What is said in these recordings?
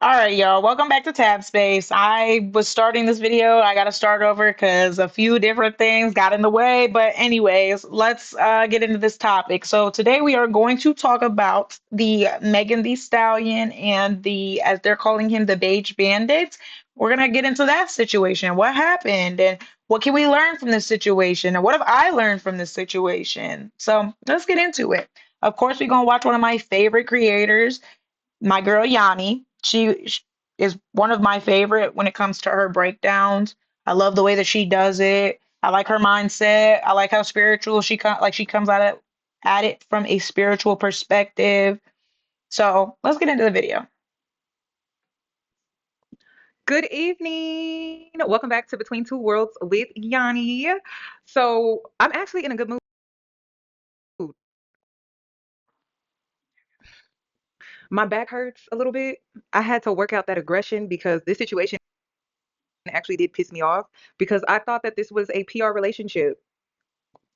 All right, y'all. Welcome back to Tab Space. I was starting this video. I got to start over because a few different things got in the way. But anyways, let's get into this topic. So today we are going to talk about the Megan Thee Stallion and as they're calling him, the Beige Bandits. We're gonna get into that situation. What happened and what can we learn from this situation? And what have I learned from this situation? So let's get into it. Of course, we're gonna watch one of my favorite creators, my girl Yanni. She is one of my favorite when it comes to her breakdowns. I love the way that she does it. I like her mindset. I like how spiritual she comes at it from a spiritual perspective. So let's get into the video. Good evening. Welcome back to Between Two Worlds with Yanni. So I'm actually in a good mood. My back hurts a little bit. I had to work out that aggression because this situation actually did piss me off because I thought that this was a PR relationship.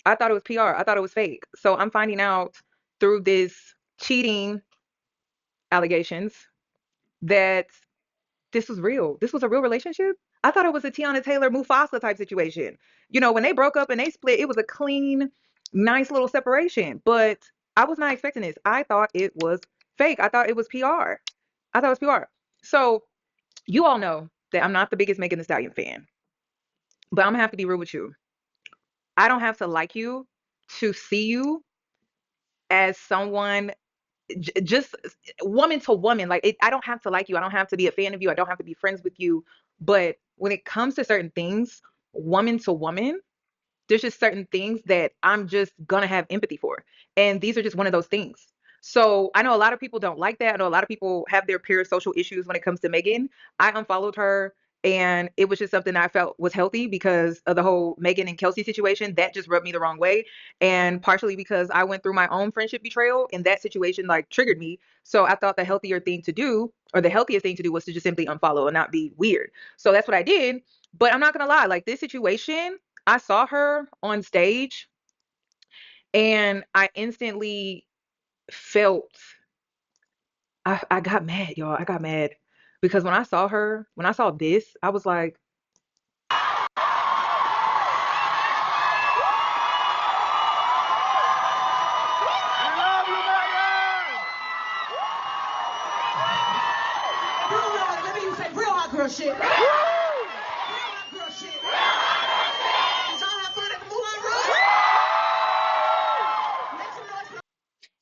I thought it was PR. I thought it was fake. So I'm finding out through this cheating allegations that this was real. This was a real relationship. I thought it was a Tiana Taylor Mufasa type situation. When they broke up and they split, it was a clean, nice little separation. But I was not expecting this. I thought it was fake. I thought it was PR. I thought it was PR. So you all know that I'm not the biggest Megan Thee Stallion fan, but I'm gonna have to be real with you. I don't have to like you to see you as someone just woman to woman. I don't have to like you. I don't have to be a fan of you. I don't have to be friends with you. But when it comes to certain things, woman to woman, there's just certain things that I'm just gonna have empathy for. And these are just one of those things. So I know a lot of people don't like that. I know a lot of people have their parasocial issues when it comes to Megan. I unfollowed her and it was just something I felt was healthy because of the whole Megan and Kelsey situation. That just rubbed me the wrong way. And partially because I went through my own friendship betrayal and that situation like triggered me. So I thought the healthier thing to do, or the healthiest thing to do, was to just simply unfollow and not be weird. So that's what I did. But I'm not gonna lie, like this situation, I saw her on stage and I instantly felt I got mad, y'all. I got mad because when I saw her, when I saw this, I was like, Real, real, let me use that real hot girl shit. Real hot girl shit. Did y'all have fun at the Moulin Rouge? Make some noise.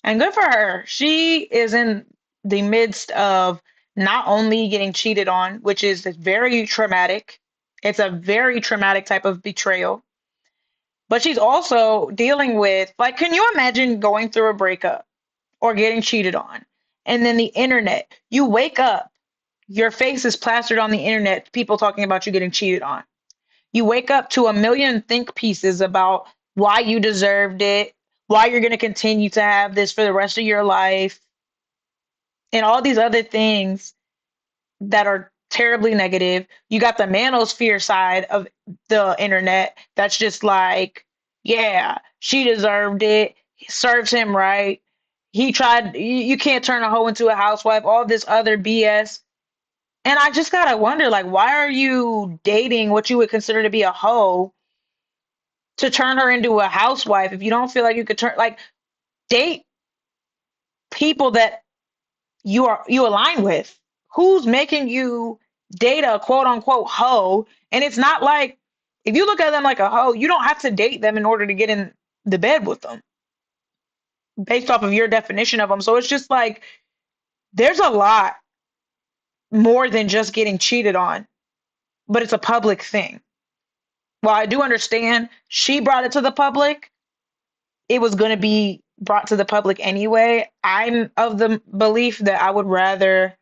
And good for her. She is in the midst of not only getting cheated on, which is very traumatic. It's a very traumatic type of betrayal. But she's also dealing with, like, can you imagine going through a breakup or getting cheated on? And then the internet, you wake up, your face is plastered on the internet, people talking about you getting cheated on. You wake up to a million think pieces about why you deserved it, why you're going to continue to have this for the rest of your life, and all these other things that are terribly negative. You got the manosphere side of the internet that's just like, yeah, she deserved it. Serves him right. He tried. You can't turn a hoe into a housewife. All this other BS. And I just gotta wonder, like, why are you dating what you would consider to be a hoe to turn her into a housewife if you don't feel like you could date people that you align with? Who's making you date a quote unquote hoe? And it's not like, if you look at them like a hoe, you don't have to date them in order to get in the bed with them based off of your definition of them. So it's just like there's a lot more than just getting cheated on, but it's a public thing. While I do understand she brought it to the public, it was going to be brought to the public anyway. I'm of the belief that I would rather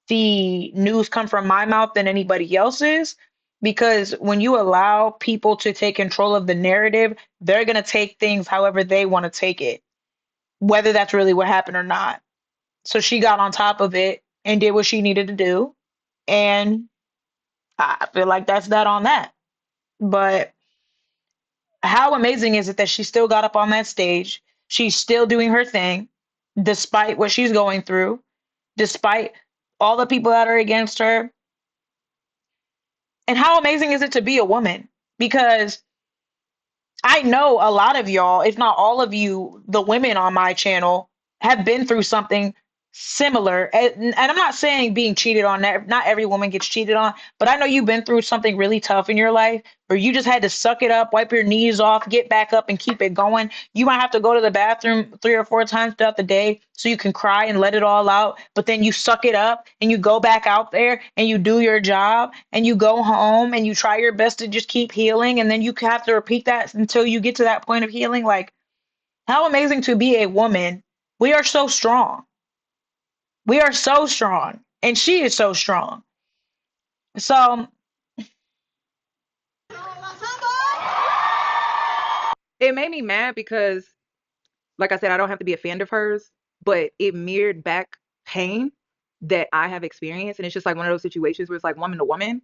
the news come from my mouth than anybody else's, because when you allow people to take control of the narrative, they're going to take things however they want to take it, whether that's really what happened or not. So she got on top of it and did what she needed to do. And I feel like that's that on that. But how amazing is it that she still got up on that stage? She's still doing her thing despite what she's going through, despite all the people that are against her. And how amazing is it to be a woman? Because I know a lot of y'all, if not all of you, the women on my channel have been through something similar. And I'm not saying being cheated on, not every woman gets cheated on, but I know you've been through something really tough in your life where you just had to suck it up, wipe your knees off, get back up and keep it going. You might have to go to the bathroom 3 or 4 times throughout the day so you can cry and let it all out, but then you suck it up and you go back out there and you do your job and you go home and you try your best to just keep healing, and then you have to repeat that until you get to that point of healing. Like, how amazing to be a woman. We are so strong. We are so strong. And she is so strong. So, It made me mad because, like I said, I don't have to be a fan of hers, but it mirrored back pain that I have experienced. And it's just like one of those situations where it's like woman to woman.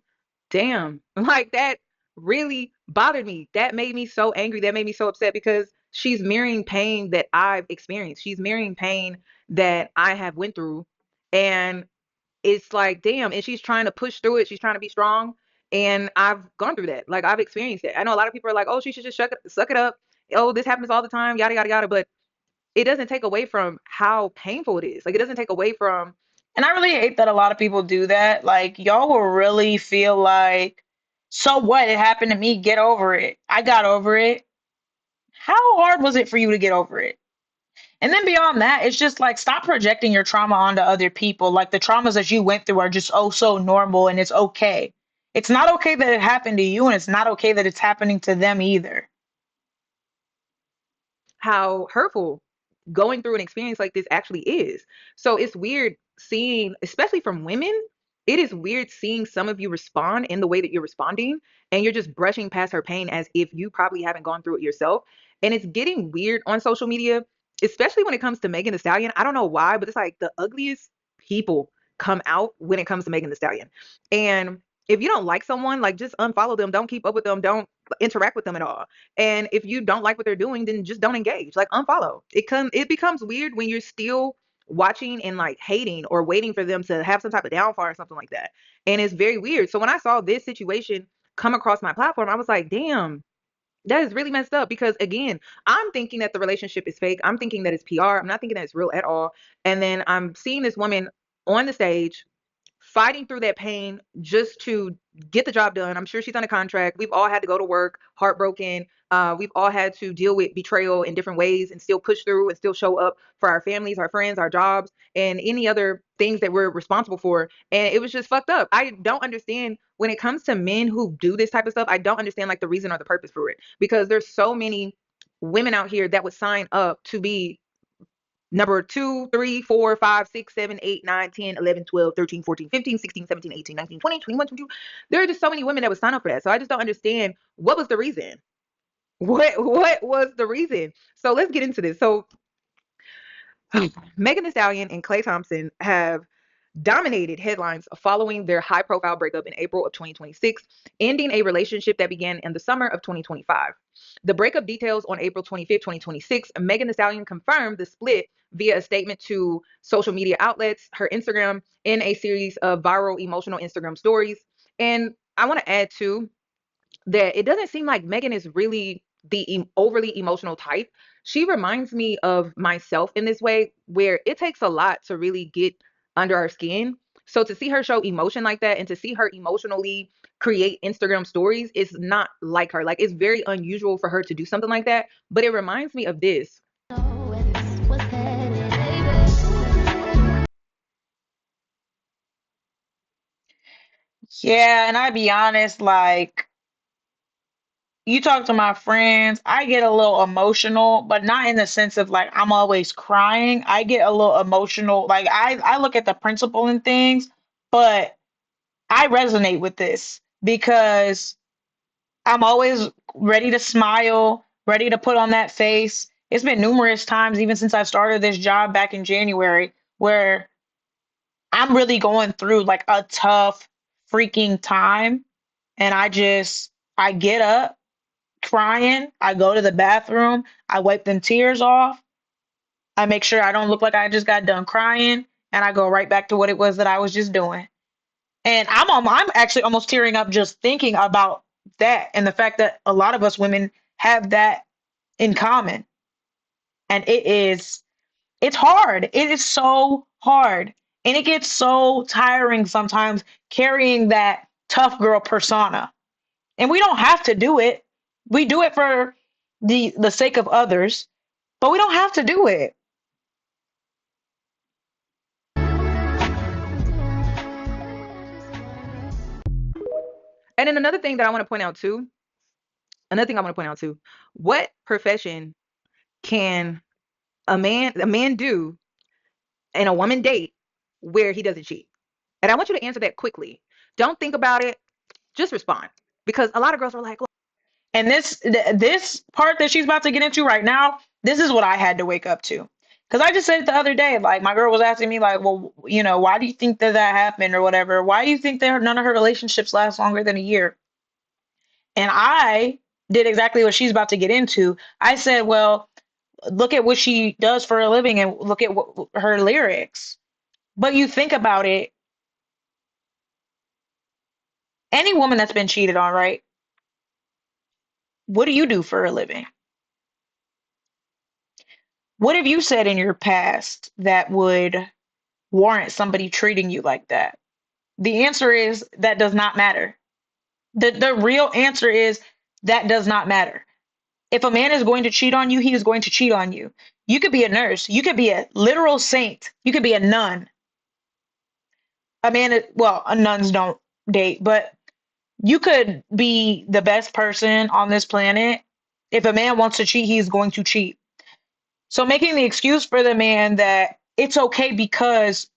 Damn. Like that really bothered me. That made me so angry. That made me so upset because she's mirroring pain that I've experienced. She's mirroring pain that I have went through. And it's like, damn. And she's trying to push through it. She's trying to be strong. And I've gone through that. Like I've experienced it. I know a lot of people are like, oh, she should just suck it up. Oh, this happens all the time, yada, yada, yada. But it doesn't take away from how painful it is. Like it doesn't take away from and I really hate that a lot of people do that. Like, y'all will really feel like, so what? It happened to me. Get over it. I got over it. How hard was it for you to get over it? And then beyond that, it's just like, stop projecting your trauma onto other people. Like, the traumas that you went through are just oh so normal and it's okay. It's not okay that it happened to you, and it's not okay that it's happening to them either. how hurtful going through an experience like this actually is. So it's weird seeing, especially from women, it is weird seeing some of you respond in the way that you're responding, and you're just brushing past her pain as if you probably haven't gone through it yourself. And it's getting weird on social media, especially when it comes to Megan Thee Stallion. I don't know why, but it's like the ugliest people come out when it comes to Megan Thee Stallion. And if you don't like someone, like just unfollow them, don't keep up with them, don't interact with them at all. And if you don't like what they're doing, then just don't engage. Like unfollow. It becomes weird when you're still watching and like hating or waiting for them to have some type of downfall or something like that. And it's very weird. So when I saw this situation come across my platform, I was like, damn, that is really messed up because again, I'm thinking that the relationship is fake. I'm thinking that it's PR. I'm not thinking that it's real at all. And then I'm seeing this woman on the stage fighting through that pain just to get the job done. I'm sure she's on a contract. We've all had to go to work heartbroken. We've all had to deal with betrayal in different ways and still push through and still show up for our families, our friends, our jobs, and any other things that we're responsible for. And it was just fucked up. I don't understand when it comes to men who do this type of stuff. I don't understand like the reason or the purpose for it because there's so many women out here that would sign up to be number 2, 3, 4, 5, 6, 7, 8, 9, 10, 11, 12, 13, 14, 15, 16, 17, 18, 19, 20, 21, 22. There are just so many women that would sign up for that. So I just don't understand what was the reason. What was the reason? So let's get into this. So Megan Thee Stallion and Klay Thompson have dominated headlines following their high profile breakup in April of 2026, ending a relationship that began in the summer of 2025. The breakup details on April 25th, 2026. Megan Thee Stallion confirmed the split via a statement to social media outlets, her Instagram, in a series of viral emotional Instagram stories. And I want to add too that it doesn't seem like Megan is really the overly emotional type. She reminds me of myself in this way, where it takes a lot to really get under our skin. So to see her show emotion like that and to see her emotionally create Instagram stories is not like her. Like it's very unusual for her to do something like that. But it reminds me of this. Yeah, and I be honest, like, you talk to my friends, I get a little emotional, but not in the sense of like I'm always crying. I get a little emotional. Like, I look at the principle in things, but I resonate with this because I'm always ready to smile, ready to put on that face. It's been numerous times, even since I started this job back in January, where I'm really going through like a tough freaking time. And I get up crying. I go to the bathroom. I wipe them tears off. I make sure I don't look like I just got done crying. and I go right back to what it was that I was just doing. And I'm actually almost tearing up just thinking about that and the fact that a lot of us women have that in common. And it's hard. It is so hard. And it gets so tiring sometimes carrying that tough girl persona. And we don't have to do it. We do it for the sake of others, but we don't have to do it. And then another thing that I want to point out too, what profession can a man do and a woman date where he doesn't cheat? And I want you to answer that quickly. Don't think about it. Just respond. Because a lot of girls are like, And this part that she's about to get into right now, this is what I had to wake up to. Because I just said it the other day, like my girl was asking me, like, well, why do you think that that happened or whatever? Why do you think that none of her relationships last longer than a year? And I did exactly what she's about to get into. I said, well, look at what she does for a living and look at her lyrics. But you think about it, any woman that's been cheated on, right? What do you do for a living? What have you said in your past that would warrant somebody treating you like that? The answer is that does not matter. The real answer is that does not matter. If a man is going to cheat on you, he is going to cheat on you. You could be a nurse, you could be a literal saint, you could be a nun. Well, nuns don't date, but you could be the best person on this planet. If a man wants to cheat, he's going to cheat. So making the excuse for the man that it's okay because,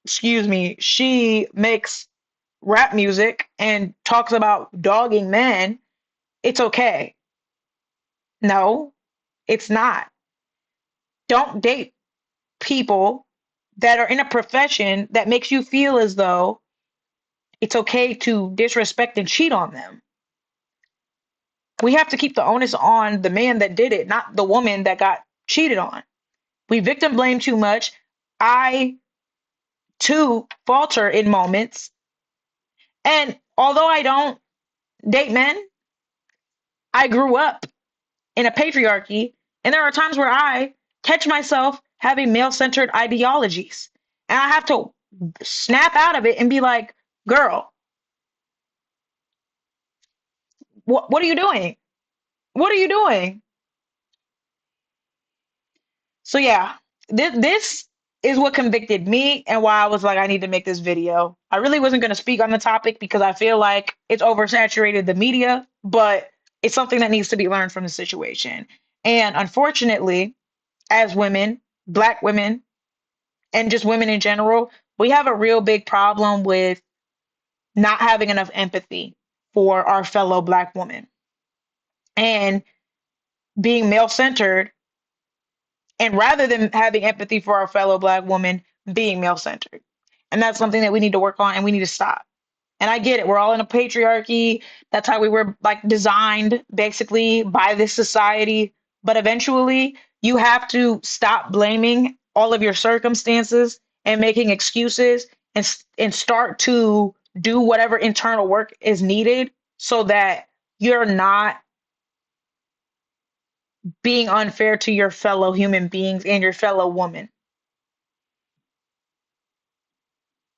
excuse me, she makes rap music and talks about dogging men, it's okay. No, it's not. Don't date people that are in a profession that makes you feel as though it's okay to disrespect and cheat on them. We have to keep the onus on the man that did it, not the woman that got cheated on. We victim blame too much. I too falter in moments. And although I don't date men, I grew up in a patriarchy. And there are times where I catch myself having male centered ideologies. And I have to snap out of it and be like, girl, what are you doing? What are you doing? So, yeah, this is what convicted me and why I was like, I need to make this video. I really wasn't going to speak on the topic because I feel like it's oversaturated the media, but it's something that needs to be learned from the situation. And unfortunately, as women, Black women, and just women in general, we have a real big problem with not having enough empathy for our fellow Black women and being male centered. And rather than having empathy for our fellow Black woman, being male centered. And that's something that we need to work on and we need to stop. And I get it. We're all in a patriarchy. That's how we were like designed basically by this society. But eventually, you have to stop blaming all of your circumstances and making excuses and start to do whatever internal work is needed so that you're not being unfair to your fellow human beings and your fellow woman.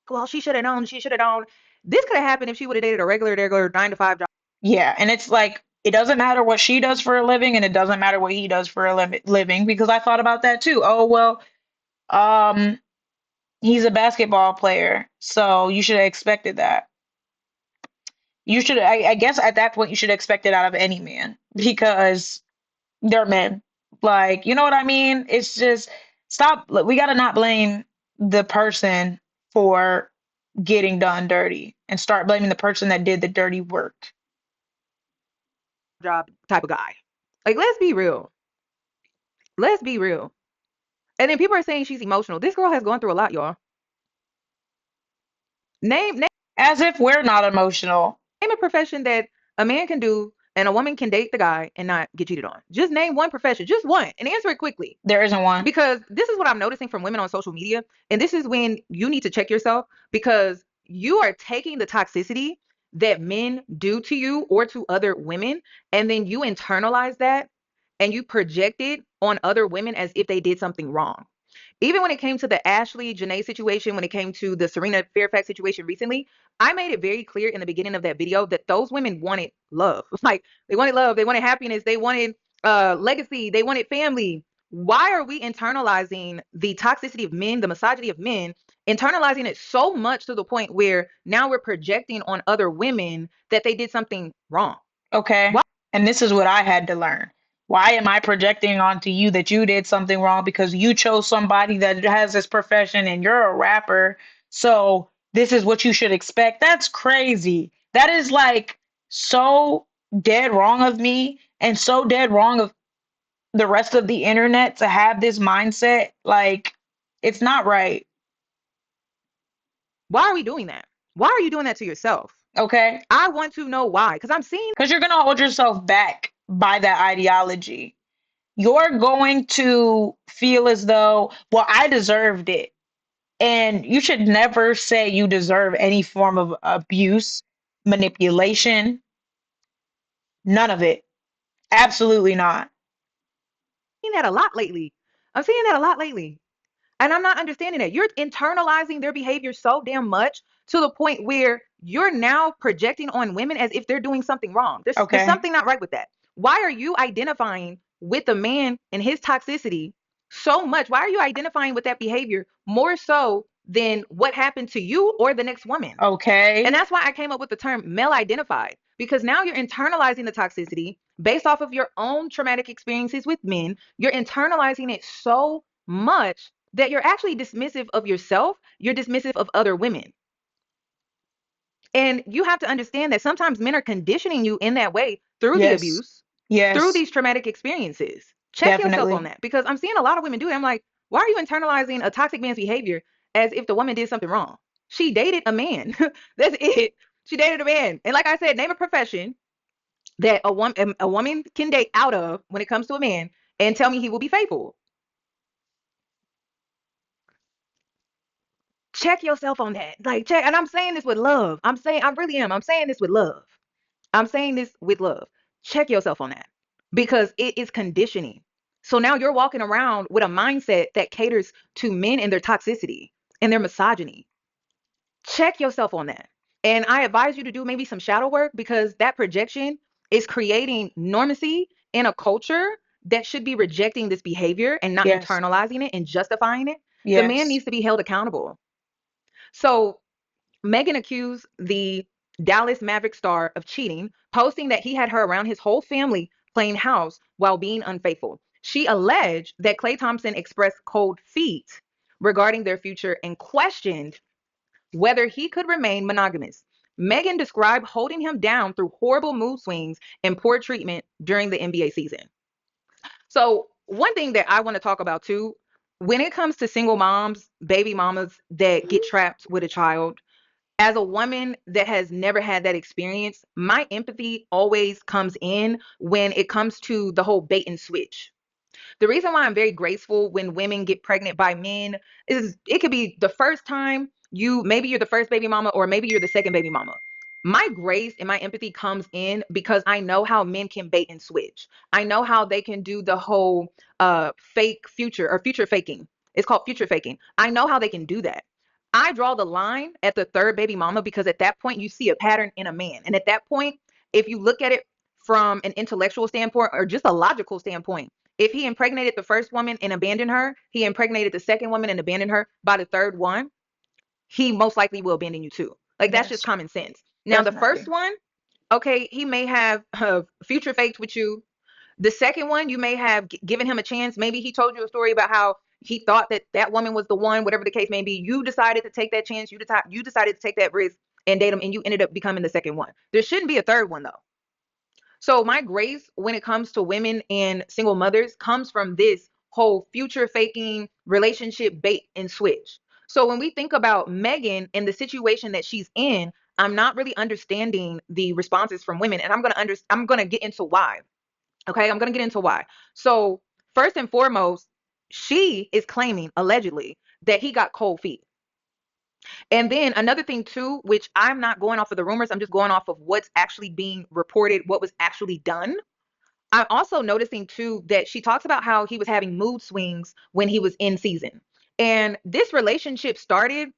well, she should have known. She should have known. This could have happened if she would have dated a regular 9 to 5 job. Yeah, and it's like it doesn't matter what she does for a living, and it doesn't matter what he does for a living because I thought about that too. Oh well, um, he's a basketball player, so you should have expected that. You should, I guess, at that point, you should expect it out of any man because they're men. Like, you know what I mean? It's just stop. We got to not blame the person for getting done dirty and start blaming the person that did the dirty work. Job type of guy. Like, let's be real. Let's be real. And then people are saying she's emotional. This girl has gone through a lot, y'all. Name As if we're not emotional. a profession that a man can do And a woman can date the guy and not get cheated on. Just name one profession, just one, and answer it quickly. There isn't one. Because this is what I'm noticing from women on social media. And this is when you need to check yourself, because you are taking the toxicity that men do to you or to other women, and then you internalize that and you project it on other women as if they did something wrong. Even when it came to the Ashley Janae situation, when it came to the Serena Fairfax situation recently, I made it very clear in the beginning of that video that those women wanted love. Like, they wanted love, they wanted happiness, they wanted legacy, they wanted family. Why are we internalizing the toxicity of men, the misogyny of men, internalizing it so much to the point where now we're projecting on other women that they did something wrong? Okay. Why? And this is what I had to learn. Why am I projecting onto you that you did something wrong because you chose somebody that has this profession and you're a rapper? So this is what you should expect. That's crazy. That is like so dead wrong of me and so dead wrong of the rest of the internet to have this mindset. Like, it's not right. Why are we doing that? Why are you doing that to yourself? Okay. I want to know why, because I'm seeing. Because you're going to hold yourself back by that ideology. You're going to feel as though, well, I deserved it. And you should never say you deserve any form of abuse, manipulation, none of it. Absolutely not. That a lot lately. I'm seeing that a lot lately. And I'm not understanding that. You're internalizing their behavior so damn much to the point where you're now projecting on women as if they're doing something wrong. There's Okay. something not right with that. Why are you identifying with the man and his toxicity so much? Why are you identifying with that behavior more so than what happened to you or the next woman? Okay. And that's why I came up with the term male identified, because now you're internalizing the toxicity based off of your own traumatic experiences with men. You're internalizing it so much that you're actually dismissive of yourself. You're dismissive of other women. And you have to understand that sometimes men are conditioning you in that way through the Yes. abuse, through Yes. these traumatic experiences. Check yourself on Definitely. that, because I'm seeing a lot of women do it. I'm like, why are you internalizing a toxic man's behavior as if the woman did something wrong? She dated a man. That's it. She dated a man. And like I said, name a profession that a woman can date out of when it comes to a man and tell me he will be faithful. Check yourself on that. Like, check. And I'm saying this with love. I really am. I'm saying this with love. I'm saying this with love. Check yourself on that, because it is conditioning. So now you're walking around with a mindset that caters to men and their toxicity and their misogyny. Check yourself on that. And I advise you to do maybe some shadow work, because that projection is creating normacy in a culture that should be rejecting this behavior and not Yes. internalizing it and justifying it. The man Yes. needs to be held accountable. So Megan accused the Dallas Maverick star of cheating, posting that he had her around his whole family playing house while being unfaithful. She alleged that Klay Thompson expressed cold feet regarding their future and questioned whether he could remain monogamous. Megan described holding him down through horrible mood swings and poor treatment during the NBA season. So, one thing that I want to talk about too, when it comes to single moms, baby mamas that get trapped with a child, as a woman that has never had that experience, my empathy always comes in when it comes to the whole bait and switch. The reason why I'm very graceful when women get pregnant by men is it could be the first time maybe you're the first baby mama, or maybe you're the second baby mama. My grace and my empathy comes in because I know how men can bait and switch. I know how they can do the whole fake future, or future faking. It's called future faking. I know how they can do that. I draw the line at the third baby mama, because at that point you see a pattern in a man. And at that point, if you look at it from an intellectual standpoint or just a logical standpoint, if he impregnated the first woman and abandoned her, he impregnated the second woman and abandoned her, by the third one, he most likely will abandon you too. Like, that's just Yes. common sense. Now, the first Definitely. one, okay, he may have future faked with you. The second one, you may have given him a chance. Maybe he told you a story about how he thought that that woman was the one, whatever the case may be. You decided to take that chance. You decided to take that risk and date him, and you ended up becoming the second one. There shouldn't be a third one, though. So my grace when it comes to women and single mothers comes from this whole future faking relationship bait and switch. So when we think about Megan and the situation that she's in, I'm not really understanding the responses from women, and I'm gonna get into why. Okay, I'm gonna get into why. So first and foremost, she is claiming allegedly that he got cold feet. And then another thing too, which I'm not going off of the rumors, I'm just going off of what's actually being reported, what was actually done. I'm also noticing too that she talks about how he was having mood swings when he was in season. And this relationship started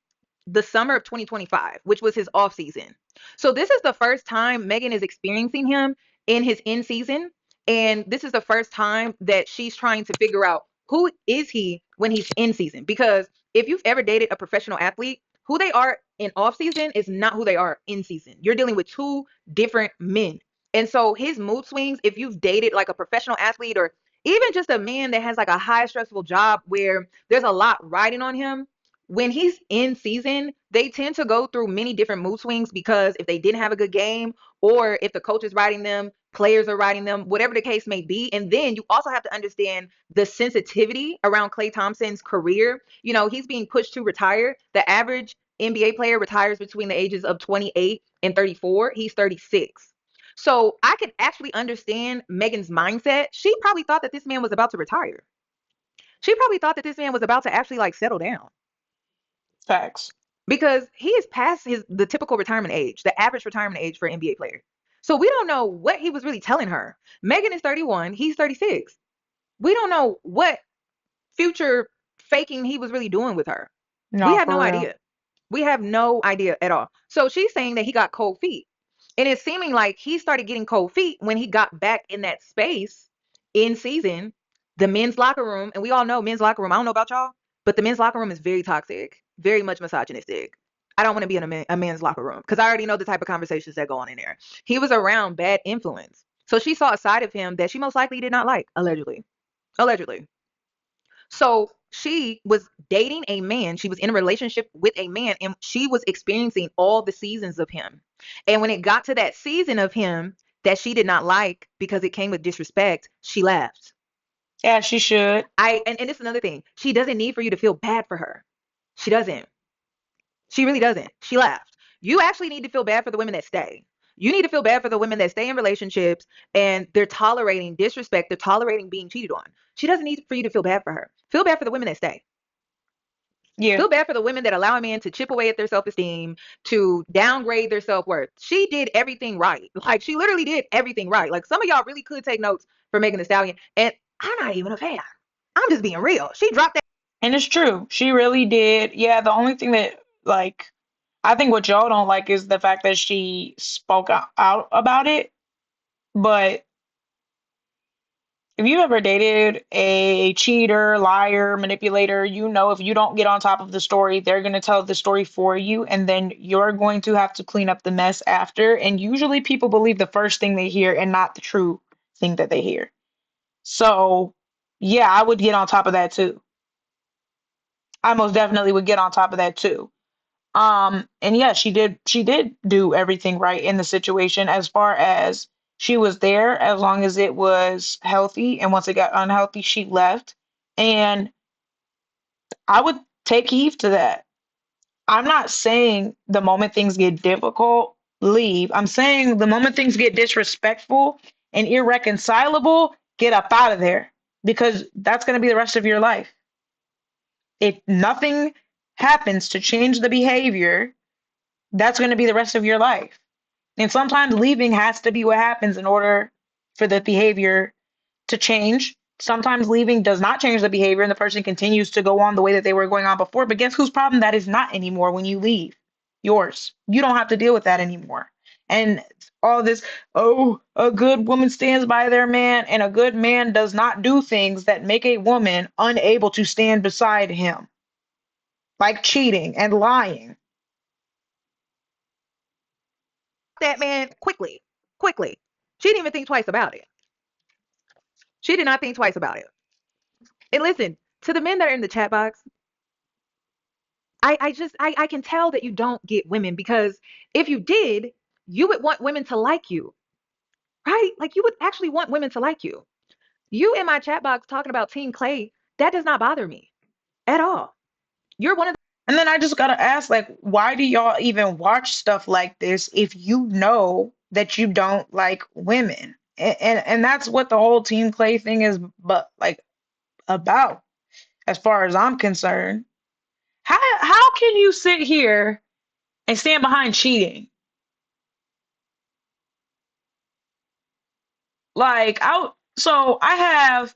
the summer of 2025, which was his off season. So this is the first time Megan is experiencing him in his in season. And this is the first time that she's trying to figure out who is he when he's in season. Because if you've ever dated a professional athlete, who they are in off season is not who they are in season. You're dealing with two different men. And so his mood swings, if you've dated like a professional athlete or even just a man that has like a high stressful job where there's a lot riding on him, when he's in season, they tend to go through many different mood swings because if they didn't have a good game, or if the coach is riding them, players are riding them, whatever the case may be. And then you also have to understand the sensitivity around Klay Thompson's career. You know, he's being pushed to retire. The average NBA player retires between the ages of 28 and 34. He's 36. So I could actually understand Megan's mindset. She probably thought that this man was about to retire. She probably thought that this man was about to actually like settle down Facts. because he is past the typical retirement age, the average retirement age for an NBA player. So we don't know what he was really telling her. Megan is 31, he's 36. We don't know what future faking he was really doing with her. We No, have for no real. idea. We have no idea at all. So she's saying that he got cold feet. And it's seeming like he started getting cold feet when he got back in that space in season, the men's locker room. And we all know men's locker room. I don't know about y'all, but the men's locker room is very toxic, very much misogynistic. I don't want to be in a man's locker room because I already know the type of conversations that go on in there. He was around bad influence. So she saw a side of him that she most likely did not like, allegedly. Allegedly. So she was dating a man. She was in a relationship with a man, and she was experiencing all the seasons of him. And when it got to that season of him that she did not like because it came with disrespect, she left. Yeah, she should. And it's another thing. She doesn't need for you to feel bad for her. She doesn't. She really doesn't. She left. You actually need to feel bad for the women that stay. You need to feel bad for the women that stay in relationships and they're tolerating disrespect, they're tolerating being cheated on. She doesn't need for you to feel bad for her. Feel bad for the women that stay. Yeah. Feel bad for the women that allow a man to chip away at their self-esteem, to downgrade their self-worth. She did everything right. Like she literally did everything right. Like some of y'all really could take notes for Megan Thee Stallion. And I'm not even a fan. I'm just being real. She dropped that. And it's true. She really did. Yeah, the only thing that, like, I think what y'all don't like is the fact that she spoke out about it. But if you ever dated a cheater, liar, manipulator, you know if you don't get on top of the story, they're going to tell the story for you, and then you're going to have to clean up the mess after. And usually people believe the first thing they hear and not the true thing that they hear. So, yeah, I would get on top of that too. I most definitely would get on top of that too. And yeah, she did do everything right in the situation as far as she was there as long as it was healthy, and once it got unhealthy, she left. And I would take heed to that. I'm not saying the moment things get difficult, leave. I'm saying the moment things get disrespectful and irreconcilable, get up out of there because that's going to be the rest of your life. If nothing happens to change the behavior, that's going to be the rest of your life. And sometimes leaving has to be what happens in order for the behavior to change. Sometimes leaving does not change the behavior and the person continues to go on the way that they were going on before. But guess whose problem that is not anymore when you leave? Yours. You don't have to deal with that anymore. And all this, oh, a good woman stands by their man, and a good man does not do things that make a woman unable to stand beside him, like cheating and lying. That man quickly. Quickly. She didn't even think twice about it. She did not think twice about it. And listen, to the men that are in the chat box, I can tell that you don't get women because if you did, you would want women to like you, right? Like you would actually want women to like you. You in my chat box talking about Team Klay, that does not bother me at all. You're one of And then I just gotta ask, like, why do y'all even watch stuff like this if you know that you don't like women? And that's what the whole Team Clay thing is, but like about, as far as I'm concerned. How can you sit here and stand behind cheating? Like, so I have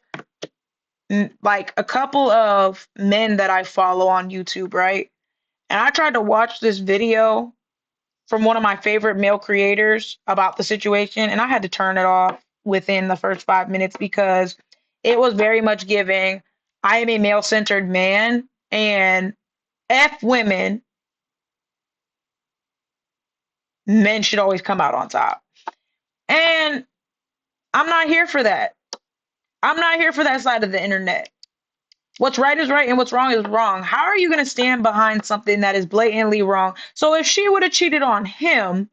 like a couple of men that I follow on YouTube, right? And I tried to watch this video from one of my favorite male creators about the situation, and I had to turn it off within the first 5 minutes because it was very much giving, I am a male-centered man, and F women, men should always come out on top. And I'm not here for that. I'm not here for that side of the internet. What's right is right and what's wrong is wrong. How are you going to stand behind something that is blatantly wrong? So if she would have cheated on him,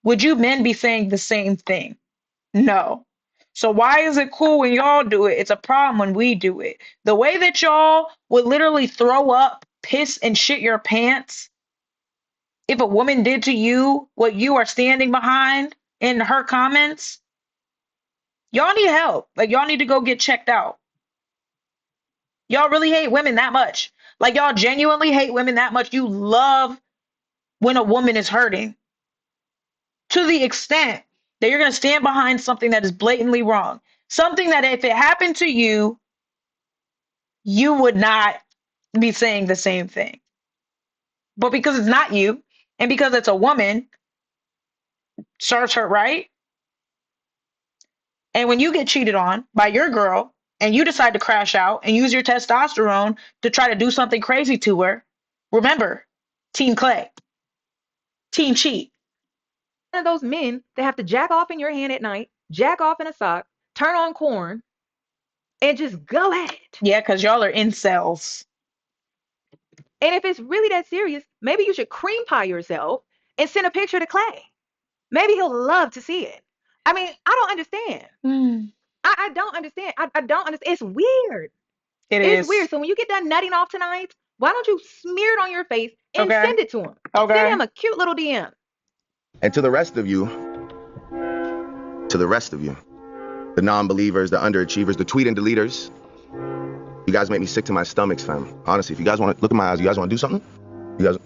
would you men be saying the same thing? No. So why is it cool when y'all do it? It's a problem when we do it. The way that y'all would literally throw up, piss, and shit your pants if a woman did to you what you are standing behind in her comments, y'all need help. Like, y'all need to go get checked out. Y'all really hate women that much. Like, y'all genuinely hate women that much. You love when a woman is hurting to the extent that you're going to stand behind something that is blatantly wrong. Something that if it happened to you, you would not be saying the same thing. But because it's not you, and because it's a woman, serves her right. And when you get cheated on by your girl and you decide to crash out and use your testosterone to try to do something crazy to her, remember, Team Clay, Team Cheat. One of those men that have to jack off in your hand at night, jack off in a sock, turn on corn, and just go at it. Yeah, because y'all are incels. And if it's really that serious, maybe you should cream pie yourself and send a picture to Klay. Maybe he'll love to see it. I mean, I don't understand. Mm, I don't understand. I don't understand. It's weird. it It's is. weird. So when you get done nutting off tonight, why don't you smear it on your face and Okay. send it to him? Send Okay. him a cute little DM. And to the rest of you, the non-believers, the underachievers, the tweet and deleters, you guys make me sick to my stomach, fam. Honestly, if you guys want to look in my eyes, you guys want to do something? You guys,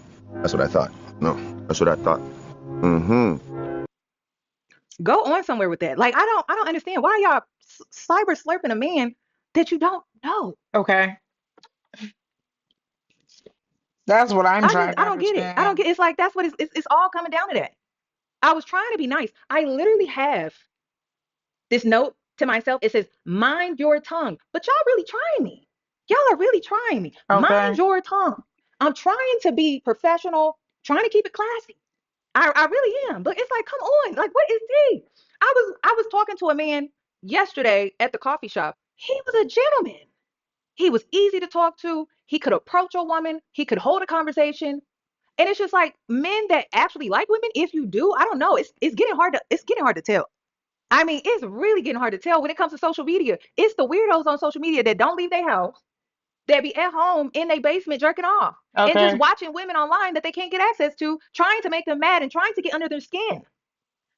that's what I thought. No, that's what I thought. Go on somewhere with that. Like I don't understand why y'all cyber slurping a man that you don't know. Okay. That's what I'm trying to I don't get it. I don't understand. get. It's like that's what it's all coming down to that. I was trying to be nice. I literally have this note to myself. It says, "Mind your tongue." But y'all really trying me. Y'all are really trying me. Mind Okay. your tongue. I'm trying to be professional, trying to keep it classy. I really am. But it's like, come on. Like, what is this? I was talking to a man yesterday at the coffee shop. He was a gentleman. He was easy to talk to. He could approach a woman. He could hold a conversation. And it's just like men that actually like women, if you do, I don't know. It's getting hard to tell. I mean, it's really getting hard to tell when it comes to social media. It's the weirdos on social media that don't leave their house, that be at home in their basement jerking off and just Okay. watching women online that they can't get access to, trying to make them mad and trying to get under their skin.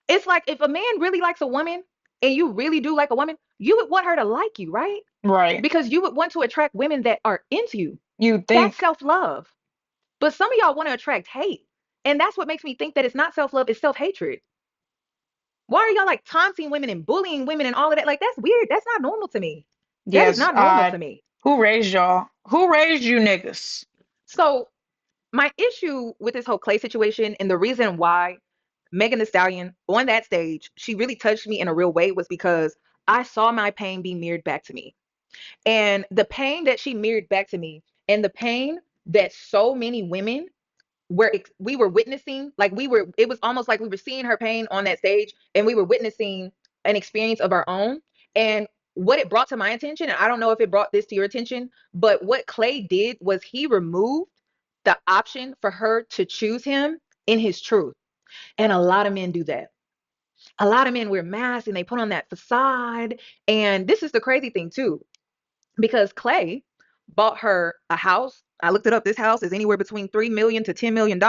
It's like if a man really likes a woman and you really do like a woman, you would want her to like you, right? Right. Because you would want to attract women that are into you. You That's think. self-love. But some of y'all want to attract hate. And that's what makes me think that it's not self-love, it's self-hatred. Why are y'all like taunting women and bullying women and all of that? Like, that's weird. That's not normal to me. That is Yes, not normal to me. who raised y'all? Who raised you niggas? So, my issue with this whole Clay situation and the reason why Megan Thee Stallion on that stage, she really touched me in a real way was because I saw my pain be mirrored back to me. And the pain that she mirrored back to me and the pain that so many women where we were witnessing, like it was almost like we were seeing her pain on that stage and we were witnessing an experience of our own. And what it brought to my attention, and I don't know if it brought this to your attention, but what Clay did was he removed the option for her to choose him in his truth. And a lot of men do that. A lot of men wear masks and they put on that facade. And this is the crazy thing too, because Clay bought her a house. I looked it up. This house is anywhere between $3 million to $10 million.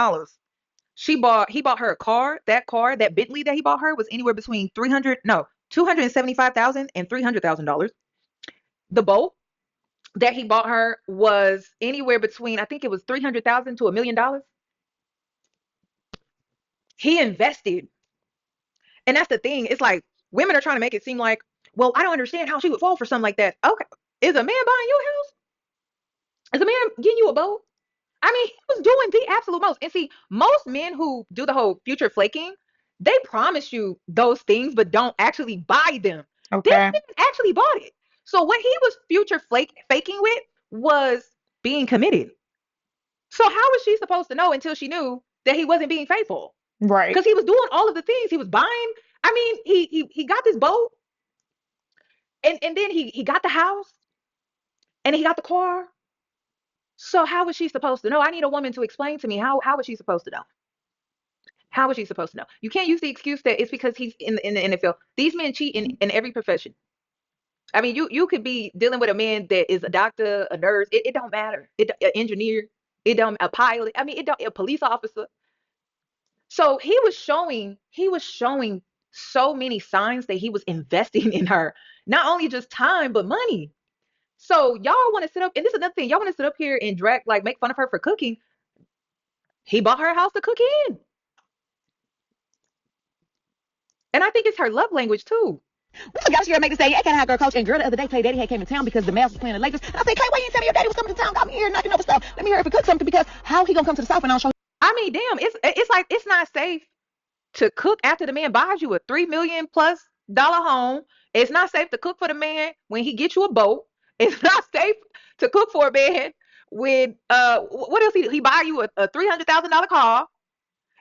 He bought her a car. That Bentley that he bought her was anywhere between 275,000 and $300,000. The boat that he bought her was anywhere between, I think it was 300,000 to $1 million. He invested. And that's the thing. It's like women are trying to make it seem like, well, I don't understand how she would fall for something like that. Okay. Is a man buying you a house? Is a man getting you a boat? I mean, he was doing the absolute most. And see, most men who do the whole future flaking, they promise you those things, but don't actually buy them. This Okay. man actually bought it. So what he was faking with was being committed. So how was she supposed to know until she knew that he wasn't being faithful? Right. Because he was doing all of the things. He was buying. I mean, he got this boat, and then he got the house, and he got the car. So how was she supposed to know? I need a woman to explain to me how was she supposed to know? How was she supposed to know? You can't use the excuse that it's because he's in the NFL. These men cheat in every profession. I mean, you could be dealing with a man that is a doctor, a nurse. It don't matter. An engineer. It don't a pilot. I mean, it don't a police officer. So he was showing so many signs that he was investing in her, not only just time but money. So y'all want to sit up, and this is another thing. Y'all want to sit up here and drag like make fun of her for cooking. He bought her a house to cook in, and I think it's her love language too. We forgot you make this say, yeah, I can't have girl coach. And girl, the other day, Klay daddy had came to town because the Mavs was playing the Lakers. And I said, Klay, why you didn't tell me your daddy was coming to town? Got me here knocking over stuff. Let me hear if he cook something because how he gonna come to the South and I'll show him. I mean, damn, it's like it's not safe to cook after the man buys you a $3 million+ home. It's not safe to cook for the man when he gets you a boat. It's not safe to cook for a man when what else he buy you a $300,000 car.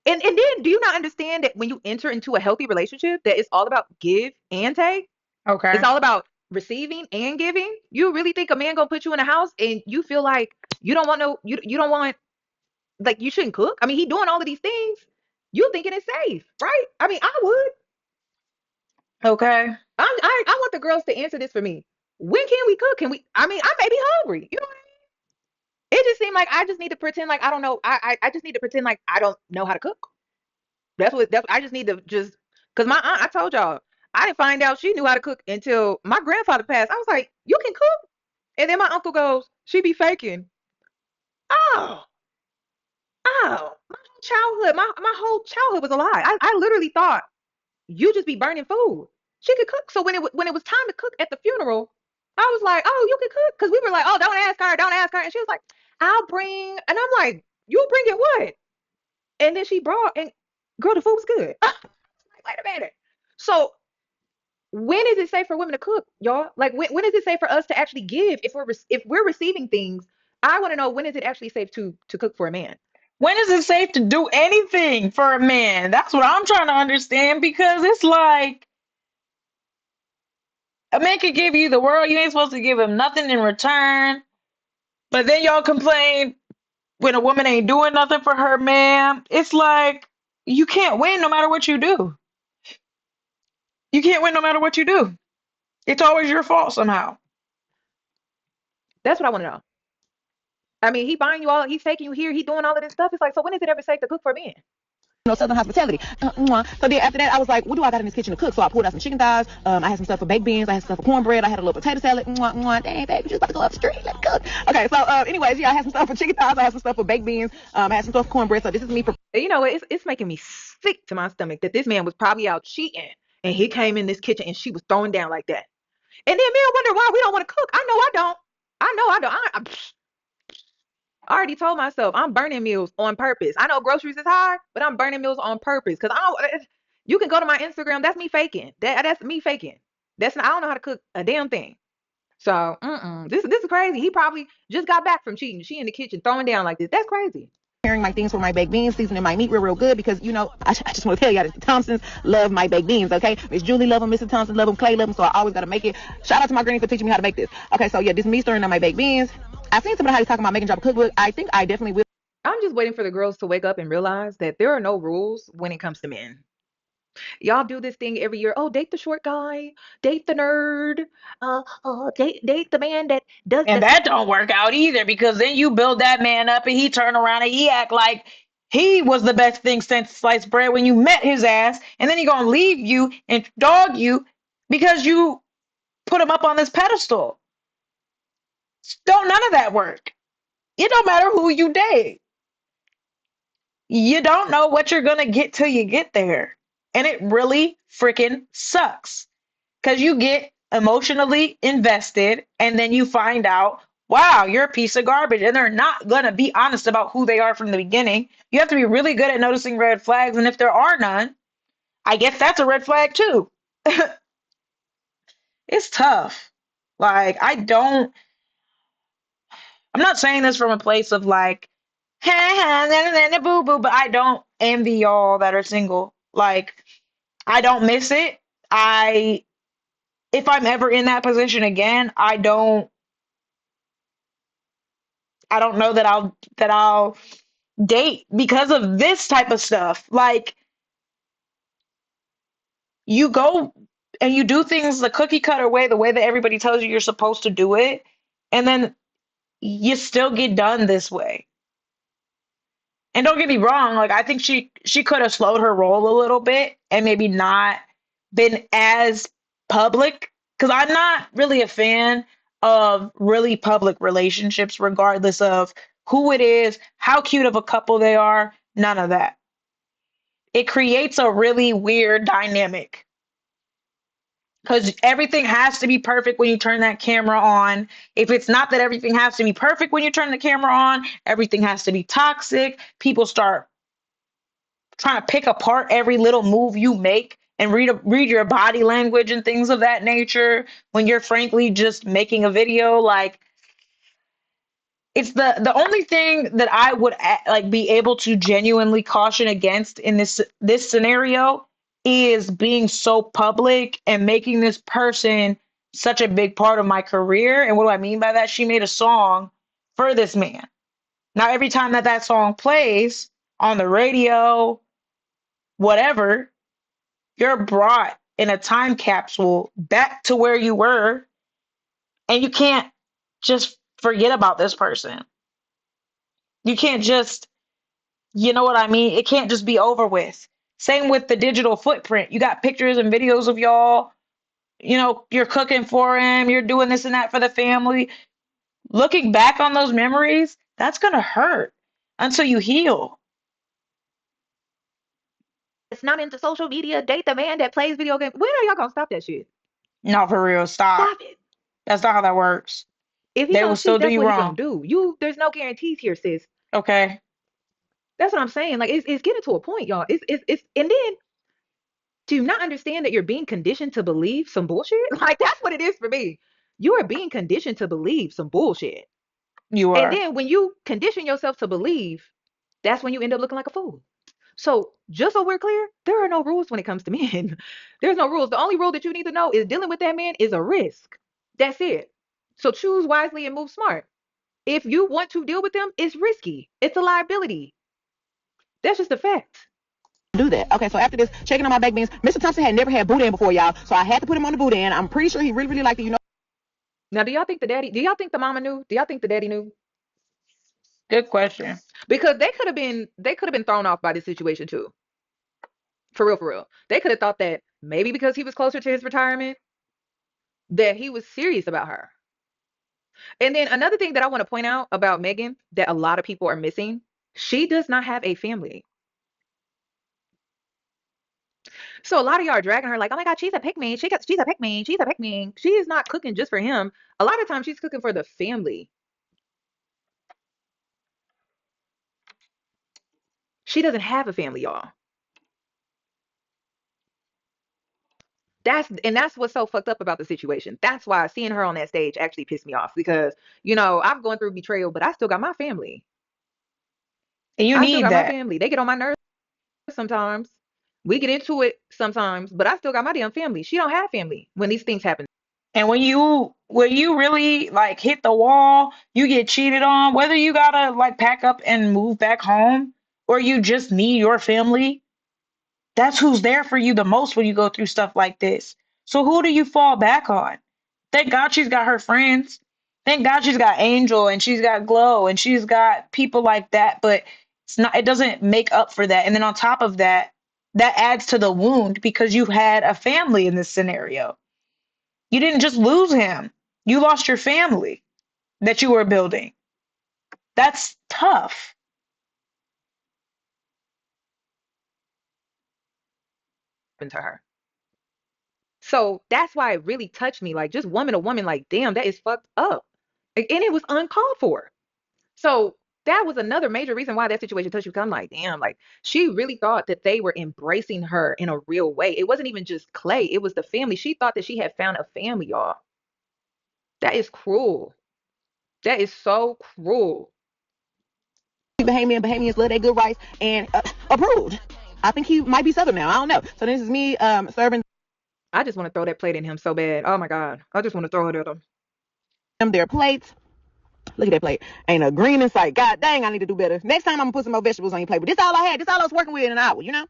And then do you not understand that when you enter into a healthy relationship that it's all about give and take? It's Okay. all about receiving and giving. You really think a man gonna put you in a house and you feel like you don't want like you shouldn't cook? I mean, he doing all of these things. You thinking it's safe, right? I mean, I would. Okay. I want the girls to answer this for me. When can we cook? Can we? I mean, I may be hungry. You know what I mean? It just seemed like I just need to pretend like I don't know. I just need to pretend like I don't know how to cook. That's I just need to just because my aunt, I told y'all, I didn't find out she knew how to cook until my grandfather passed. I was like, you can cook? And then my uncle goes, she be faking. Oh, oh, my whole childhood was a lie. I literally thought you just be burning food. She could cook. So when it was time to cook at the funeral, I was like, oh, you can cook? Because we were like, oh, don't ask her, don't ask her. And she was like, I'll bring, and I'm like, you bringing what? And then she brought, and girl, the food was good. Wait a minute. So when is it safe for women to cook, y'all? Like when is it safe for us to actually give if we're receiving things? I want to know when is it actually safe to cook for a man? When is it safe to do anything for a man? That's what I'm trying to understand because it's like a man could give you the world, you ain't supposed to give him nothing in return. But then y'all complain when a woman ain't doing nothing for her man. It's like you can't win no matter what you do. You can't win no matter what you do. It's always your fault somehow. That's what I want to know. I mean, he buying you all, he's taking you here, he doing all of this stuff. It's like, so when is it ever safe to cook for a man? Southern hospitality. So then after that, I was like, what do I got in this kitchen to cook? So I pulled out some chicken thighs. I had some stuff for baked beans. I had some stuff for cornbread. I had a little potato salad. Dang, baby, just about to go up the street. Let me cook. Okay, so anyways, yeah, I had some stuff for chicken thighs. I had some stuff for baked beans. I had some stuff for cornbread. So this is me. You know, it's making me sick to my stomach that this man was probably out cheating and he came in this kitchen and she was throwing down like that. And then men wonder why we don't want to cook. I know I don't. I know I don't. I already told myself I'm burning meals on purpose. I know groceries is high, but I'm burning meals on purpose because I don't. You can go to my Instagram. That's me faking. That's me faking. That's I don't know how to cook a damn thing. So this is crazy. He probably just got back from cheating. She in the kitchen throwing down like this. That's crazy. Preparing my things for my baked beans, seasoning my meat real good because I just want to tell y'all that the Thompsons love my baked beans. Okay, Miss Julie love them, Mr. Thompson love them, Klay love them, so I always gotta make it. Shout out to my granny for teaching me how to make this. Okay, so yeah, this me stirring on my baked beans. I seen somebody how he's talking about making drop a cookbook. I think I definitely will. I'm just waiting for the girls to wake up and realize that there are no rules when it comes to men. Y'all do this thing every year. Oh, date the short guy, date the nerd, date the man that does And that's that don't work out either because then you build that man up and he turn around and he act like he was the best thing since sliced bread when you met his ass, and then he gonna leave you and dog you because you put him up on this pedestal. Don't none of that work. It don't matter who you date. You don't know what you're gonna get till you get there. And it really freaking sucks. Because you get emotionally invested and then you find out, wow, you're a piece of garbage. And they're not going to be honest about who they are from the beginning. You have to be really good at noticing red flags. And if there are none, I guess that's a red flag too. It's tough. Like, I'm not saying this from a place of like, ha ha, boo boo, but I don't envy y'all that are single. Like, I don't miss it. I, if I'm ever in that position again, I don't know that I'll date because of this type of stuff. Like you go and you do things the cookie cutter way, the way that everybody tells you you're supposed to do it, and then you still get done this way. And don't get me wrong, like I think she could have slowed her roll a little bit and maybe not been as public because I'm not really a fan of really public relationships regardless of who it is, how cute of a couple they are, none of that. It creates a really weird dynamic because everything has to be perfect when you turn that camera on. If it's not that everything has to be perfect when you turn the camera on, everything has to be toxic. People start trying to pick apart every little move you make and read your body language and things of that nature when you're frankly just making a video. Like it's the only thing that I would like be able to genuinely caution against in this scenario is being so public and making this person such a big part of my career. And what do I mean by that? She made a song for this man. Now every time that that song plays on the radio, whatever, you're brought in a time capsule back to where you were, and you can't just forget about this person. You can't just, you know what I mean? It can't just be over with. Same with the digital footprint. You got pictures and videos of y'all, you're cooking for him, you're doing this and that for the family. Looking back on those memories, that's going to hurt until you heal. it's not into social media, date the man that plays video games. When are y'all gonna stop that shit? No, for real, stop. Stop it. That's not how that works. If he They gonna will cheat, still do that's you what he gonna wrong. do. There's no guarantees here, sis. Okay. That's what I'm saying. Like it's getting to a point, y'all. It's and then do you not understand that you're being conditioned to believe some bullshit? Like that's what it is for me. You are being conditioned to believe some bullshit. You And are. then when you condition yourself to believe, that's when you end up looking like a fool. So just so we're clear, there are no rules when it comes to men. There's no rules. The only rule that you need to know is dealing with that man is a risk. That's it. So choose wisely and move smart. If you want to deal with them, it's risky. It's a liability. That's just a fact. Do that. Okay, so after this, checking on my baked beans. Mr. Thompson had never had boudin before, y'all, so I had to put him on the boudin. I'm pretty sure he really, really liked it. Now, do y'all think the mama knew? Do y'all think the daddy knew? Good question. Because they could have been thrown off by this situation too. For real, for real. They could have thought that maybe because he was closer to his retirement, that he was serious about her. And then another thing that I want to point out about Megan that a lot of people are missing, she does not have a family. So a lot of y'all are dragging her like, oh my God, she's a pick me. She's a pick me. She's a pick me. She is not cooking just for him. A lot of times she's cooking for the family. She doesn't have a family, y'all. That's what's so fucked up about the situation. That's why seeing her on that stage actually pissed me off because I'm going through betrayal, but I still got my family. And you I still need got my that. family. They get on my nerves sometimes. We get into it sometimes, but I still got my damn family. She don't have family when these things happen. And when you really like hit the wall, you get cheated on, whether you gotta like pack up and move back home or you just need your family, That's who's there for you the most when you go through stuff like this. So who do you fall back on? Thank God she's got her friends. Thank God she's got Angel and she's got Glow and she's got people like that, but it doesn't make up for that. And then on top of that, that adds to the wound because you had a family in this scenario. You didn't just lose him. You lost your family that you were building. That's tough. To her. So that's why it really touched me. Like just woman to woman, like, damn, that is fucked up. Like, and it was uncalled for. So that was another major reason why that situation touched me. 'Cause I'm like, damn, like she really thought that they were embracing her in a real way. It wasn't even just Klay, it was the family. She thought that she had found a family, y'all. That is cruel. That is so cruel. Bahamians love their good rice and approved. I think he might be Southern now. I don't know. So this is me serving I just want to throw that plate in him so bad. Oh my God. I just want to throw it at him. them their plates. Look at that plate. Ain't a green in sight. God dang, I need to do better. Next time I'm gonna put some more vegetables on your plate. But this all I had. This all I was working with in an hour, you know?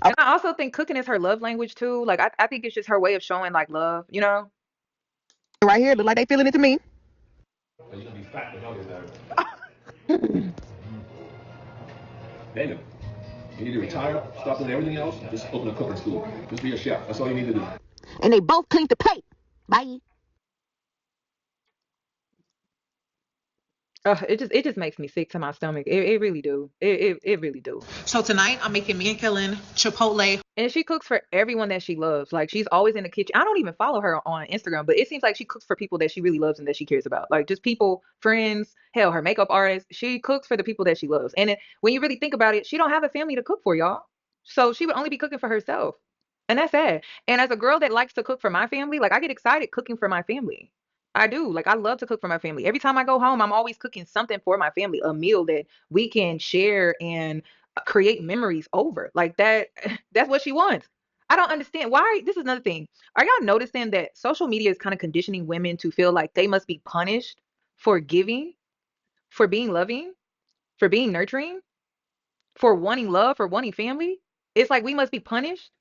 And I also think cooking is her love language too. Like I think it's just her way of showing like love, you know? Right here, look like they feeling it to me. Daniel, you need to retire, stop doing everything else, just open a cooking school. Just be a chef. That's all you need to do. And they both cleaned the plate. Bye. It just makes me sick to my stomach. It really do. It really do. So tonight I'm making me and Kellen Chipotle. And she cooks for everyone that she loves. Like she's always in the kitchen. I don't even follow her on Instagram, but it seems like she cooks for people that she really loves and that she cares about. Like just people, friends, hell, her makeup artist. She cooks for the people that she loves. And when you really think about it, she don't have a family to cook for, y'all. So she would only be cooking for herself. And that's sad. And as a girl that likes to cook for my family, like I get excited cooking for my family. I do. Like I love to cook for my family. Every time I go home, I'm always cooking something for my family, a meal that we can share and create memories over. Like that that's what she wants. I don't understand why. This is another thing. Are y'all noticing that social media is kind of conditioning women to feel like they must be punished for giving, for being loving, for being nurturing, for wanting love, for wanting family? It's like we must be punished.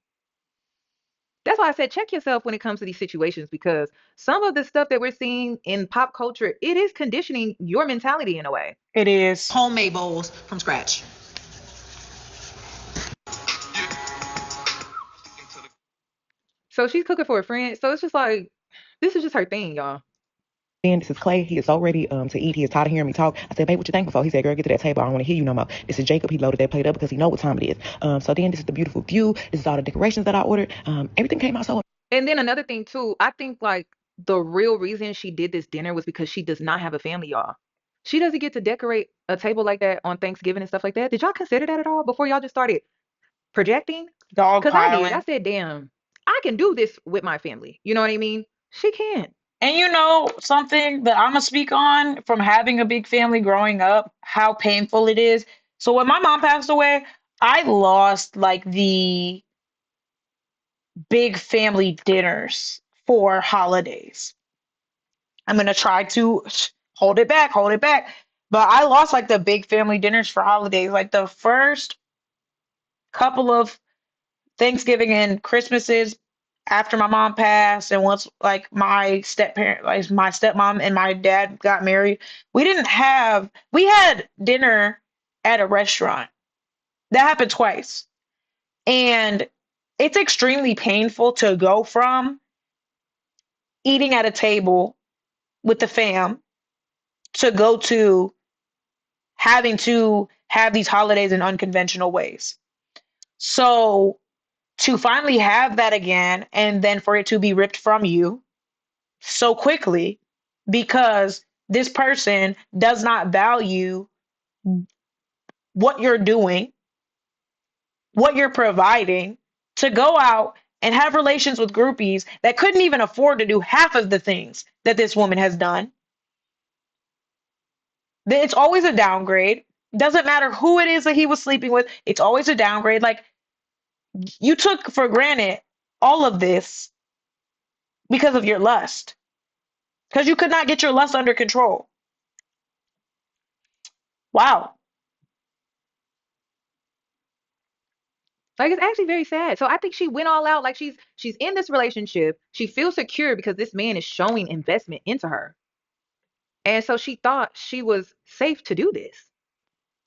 That's why I said check yourself when it comes to these situations because some of the stuff that we're seeing in pop culture, it is conditioning your mentality in a way. It is. Homemade bowls from scratch. So she's cooking for a friend. So it's just like this is just her thing, y'all. Then this is Klay. He is so ready to eat. He is tired of hearing me talk. I said, babe, what you thankful for? He said, girl, get to that table. I don't want to hear you no more. This is Jacob. He loaded that plate up because he know what time it is. So then this is the beautiful view. This is all the decorations that I ordered. Everything came out so. And then another thing too, I think like the real reason she did this dinner was because she does not have a family, y'all. She doesn't get to decorate a table like that on Thanksgiving and stuff like that. Did y'all consider that at all before y'all just started projecting? Dog Because I did. I piling. said, damn, I can do this with my family. You know what I mean? She can't. And you know something that I'm gonna speak on from having a big family growing up, how painful it is. So when my mom passed away, I lost like the big family dinners for holidays. I'm gonna try to hold it back, hold it back. But I lost like the big family dinners for holidays. Like the first couple of Thanksgiving and Christmases after my mom passed, and once like my step parent, like my stepmom and my dad got married, we had dinner at a restaurant. That happened twice. And it's extremely painful to go from eating at a table with the fam to go to having to have these holidays in unconventional ways. So to finally have that again and then for it to be ripped from you so quickly because this person does not value what you're doing, what you're providing, to go out and have relations with groupies that couldn't even afford to do half of the things that this woman has done. It's always a downgrade. Doesn't matter who it is that he was sleeping with, it's always a downgrade. Like you took for granted all of this because of your lust, because you could not get your lust under control. Wow. Like it's actually very sad. So I think she went all out. Like she's in this relationship. She feels secure because this man is showing investment into her. And so she thought she was safe to do this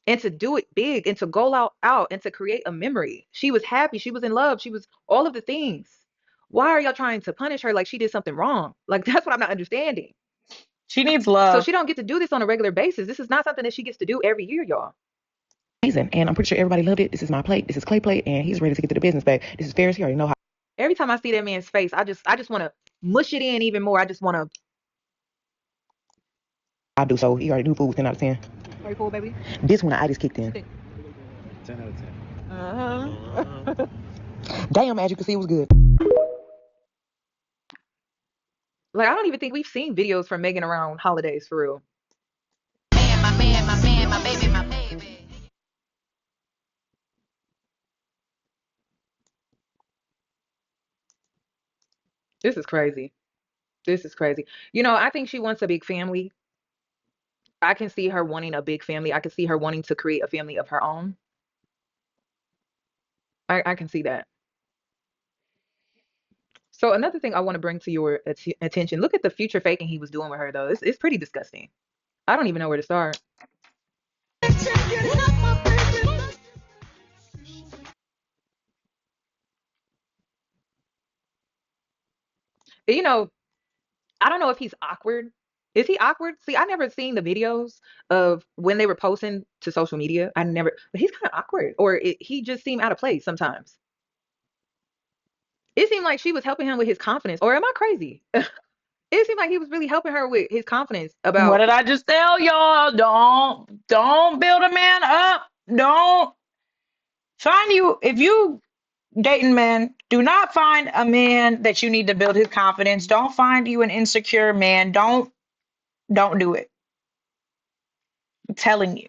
and to do it big and to go out and to create a memory. She was happy. She was in love. She was all of the things. Why are y'all trying to punish her like she did something wrong? Like that's what I'm not understanding. She needs So love. she don't get to do this on a regular basis. This is not something that she gets to do every year, y'all. Amazing. And I'm pretty sure everybody loved it. This is my plate. This is Klay plate, and he's ready to get to the business bag. This is Ferris. He already know how Every time I see that man's face, I just want to mush it in even more. I just want to. I do. So he already knew food was 10 out of 10. Are you cool, baby? This one, I just kicked in. 10 out of 10. Uh-huh. Damn, as you can see, it was good. Like I don't even think we've seen videos from Megan around holidays for real. My baby, my baby. This is crazy. This is crazy. You know, I think she wants a big family. I can see her wanting a big family. I can see her wanting to create a family of her own. I can see that. So another thing I want to bring to your attention, look at the future faking he was doing with her though. It's pretty disgusting. I don't even know where to start. You know, I don't know if he's awkward. Is he awkward? See, I never seen the videos of when they were posting to social media. I never, but he's kind of awkward, or he just seemed out of place sometimes. It seemed like she was helping him with his confidence, or am I crazy? It seemed like he was really helping her with his confidence What about did I just tell y'all? Don't build a man up. Don't find you if you dating men, do not find a man that you need to build his confidence. Don't find you an insecure man. Don't do it. I'm telling you.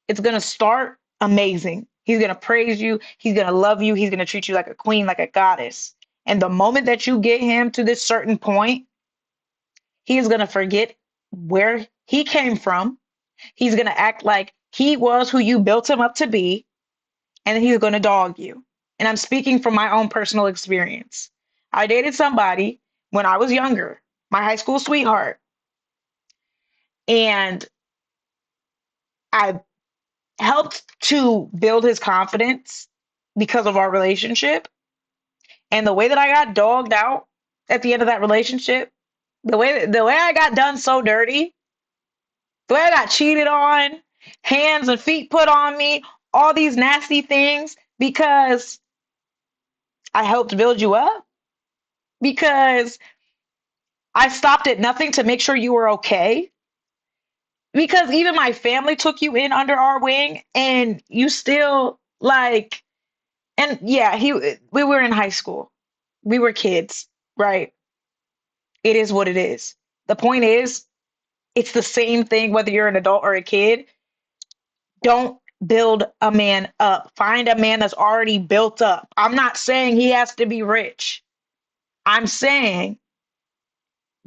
It's gonna start amazing. He's gonna praise you, he's gonna love you, he's gonna treat you like a queen, like a goddess. And the moment that you get him to this certain point, he is gonna forget where he came from. He's gonna act like he was who you built him up to be, and then he's gonna dog you. And I'm speaking from my own personal experience. I dated somebody when I was younger, my high school sweetheart, and I helped to build his confidence because of our relationship. And the way that I got dogged out at the end of that relationship, the way I got done so dirty, the way I got cheated on, hands and feet put on me, all these nasty things because I helped build you up, because I stopped at nothing to make sure you were okay. Because even my family took you in under our wing and you still like, and yeah, we were in high school. We were kids, right? It is what it is. The point is, it's the same thing whether you're an adult or a kid. Don't build a man up. Find a man that's already built up. I'm not saying he has to be rich. I'm saying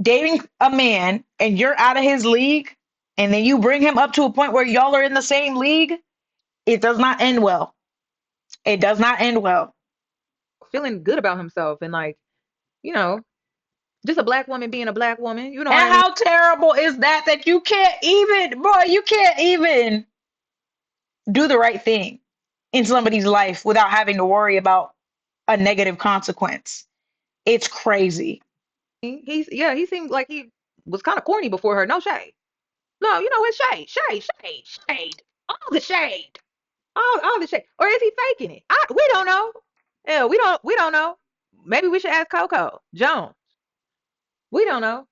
dating a man and you're out of his league and then you bring him up to a point where y'all are in the same league, it does not end well. It does not end well. feeling good about himself and like, you know, just a black woman being a black woman. You know what And I mean? how terrible is that that you can't even, boy, you can't even do the right thing in somebody's life without having to worry about a negative consequence. It's crazy. He's yeah, he seemed like he was kind of corny before her. No shade. No, you know it's shade, shade, shade, shade. All the shade. All the shade. Or is he faking it? We don't know. Yeah, we don't know. Maybe we should ask Coco Jones. We don't know.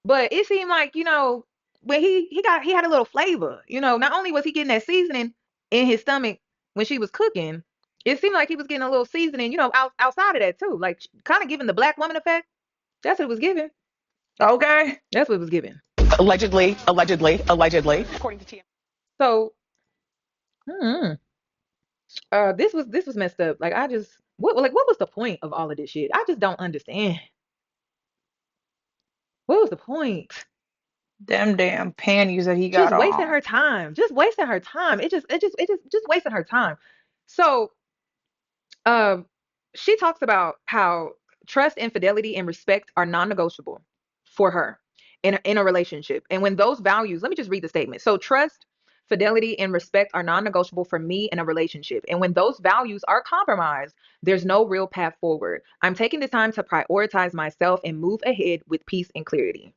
But it seemed like, you know, when he had a little flavor. You know, not only was he getting that seasoning in his stomach when she was cooking, it seemed like he was getting a little seasoning, you know, outside of that too. Like kind of giving the black woman effect. That's what it was giving. Okay? That's what it was giving. Allegedly, allegedly, allegedly. According to TM. So, hmm, this was messed up. Like I just what was the point of all of this shit? I just don't understand. What was the point? Them damn panties that he Just got wasting on. her time. Just wasting her time. It just wasting her time. So Um, she talks about how trust, infidelity, and respect are non-negotiable for her in a relationship. And when those values, let me just read the statement. So trust, fidelity, and respect are non-negotiable for me in a relationship. And when those values are compromised, there's no real path forward. I'm taking the time to prioritize myself and move ahead with peace and clarity.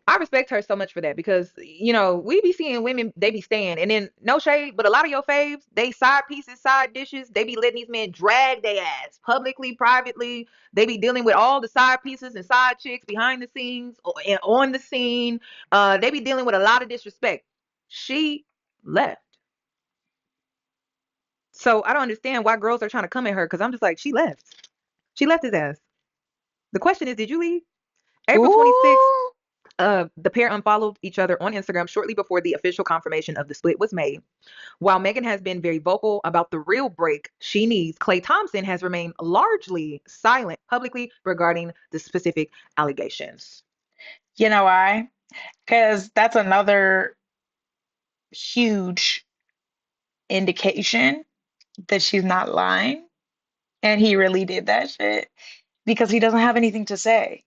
I respect her so much for that because we be seeing women, they be staying, and then no shade, but a lot of your faves, they side pieces, side dishes, they be letting these men drag their ass publicly, privately. They be dealing with all the side pieces and side chicks behind the scenes and on the scene. They be dealing with a lot of disrespect. She left. So I don't understand why girls are trying to come at her because I'm just like, she left. She left his ass. The question is, did you leave? April 26th. Ooh. The pair unfollowed each other on Instagram shortly before the official confirmation of the split was made. While Megan has been very vocal about the real break she needs, Klay Thompson has remained largely silent publicly regarding the specific allegations. You know why? Because that's another huge indication that she's not lying. And he really did that shit because he doesn't have anything to say.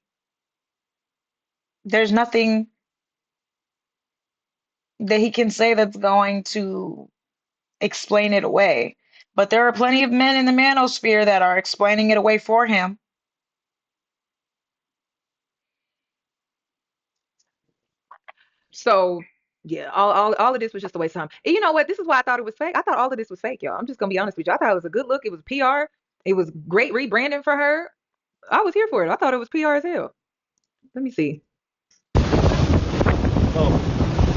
There's nothing that he can say that's going to explain it away. But there are plenty of men in the manosphere that are explaining it away for him. So yeah, all of this was just a waste of time. And you know what? This is why I thought it was fake. I thought all of this was fake, y'all. I'm just gonna be honest with you. I thought it was a good look. It was PR. It was great rebranding for her. I was here for it. I thought it was PR as hell. Let me see. Oh,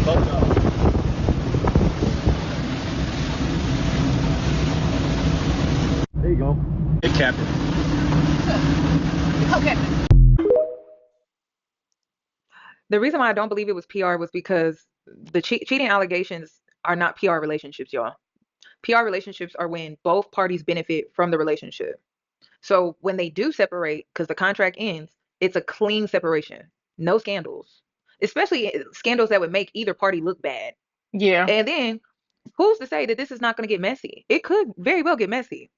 oh no. There you go. Hey, Captain. Okay. The reason why I don't believe it was PR was because the cheating allegations are not PR relationships, y'all. PR relationships are when both parties benefit from the relationship. So when they do separate, because the contract ends, it's a clean separation. No scandals, especially scandals that would make either party look bad. Yeah. And then who's to say that this is not going to get messy? It could very well get messy.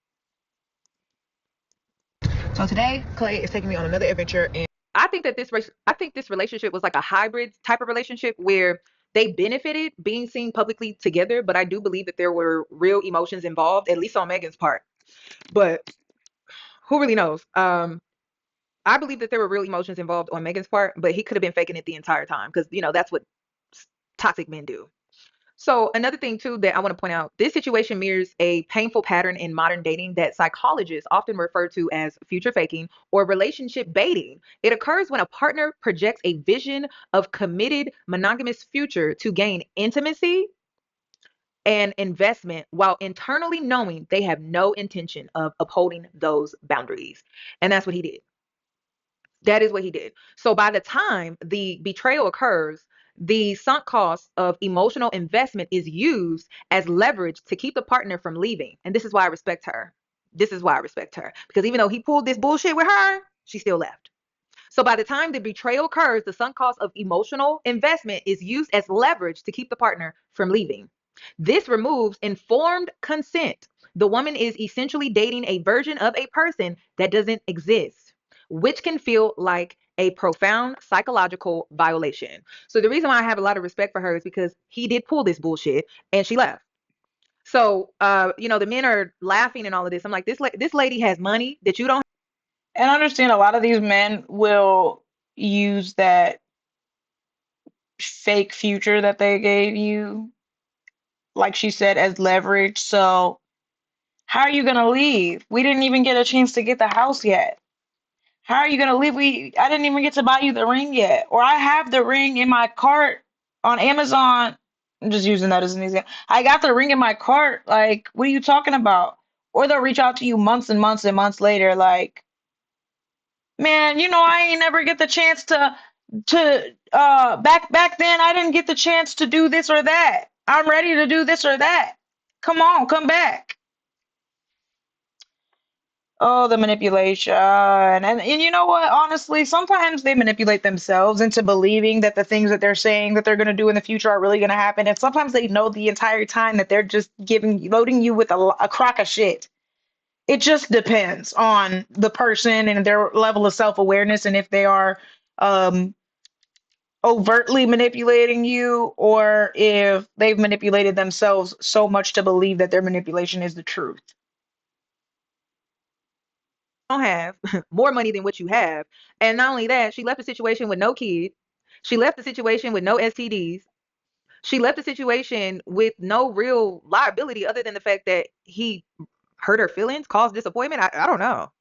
So today, Klay is taking me on another adventure, and I think this relationship was like a hybrid type of relationship where they benefited being seen publicly together, but I do believe that there were real emotions involved, at least on Megan's part. But who really knows? I believe that there were real emotions involved on Megan's part, but he could have been faking it the entire time because that's what toxic men do. So another thing too that I want to point out, this situation mirrors a painful pattern in modern dating that psychologists often refer to as future faking or relationship baiting. It occurs when a partner projects a vision of committed monogamous future to gain intimacy and investment while internally knowing they have no intention of upholding those boundaries. And that's what he did. That is what he did. So by the time the betrayal occurs, the sunk cost of emotional investment is used as leverage to keep the partner from leaving. And this is why I respect her. This is why I respect her. Because even though he pulled this bullshit with her, she still left. So by the time the betrayal occurs, the sunk cost of emotional investment is used as leverage to keep the partner from leaving. This removes informed consent. The woman is essentially dating a version of a person that doesn't exist, which can feel like a profound psychological violation. So the reason why I have a lot of respect for her is because he did pull this bullshit and she left. So, the men are laughing and all of this. I'm like, this lady has money that you don't. And I understand a lot of these men will use that fake future that they gave you, like she said, as leverage. So how are you gonna leave? We didn't even get a chance to get the house yet. How are you gonna leave? I didn't even get to buy you the ring yet. Or I have the ring in my cart on Amazon. I'm just using that as an example. I got the ring in my cart. Like, what are you talking about? Or they'll reach out to you months and months and months later, like, man, I ain't never get the chance to back then I didn't get the chance to do this or that. I'm ready to do this or that. Come on, come back. Oh, the manipulation. And you know what? Honestly, sometimes they manipulate themselves into believing that the things that they're saying that they're going to do in the future are really going to happen. And sometimes they know the entire time that they're just loading you with a crock of shit. It just depends on the person and their level of self-awareness and if they are um overtly manipulating you or if they've manipulated themselves so much to believe that their manipulation is the truth. Don't have more money than what you have. And not only that, she left the situation with no kids. She left the situation with no STDs. She left the situation with no real liability other than the fact that he hurt her feelings, caused disappointment. I don't know.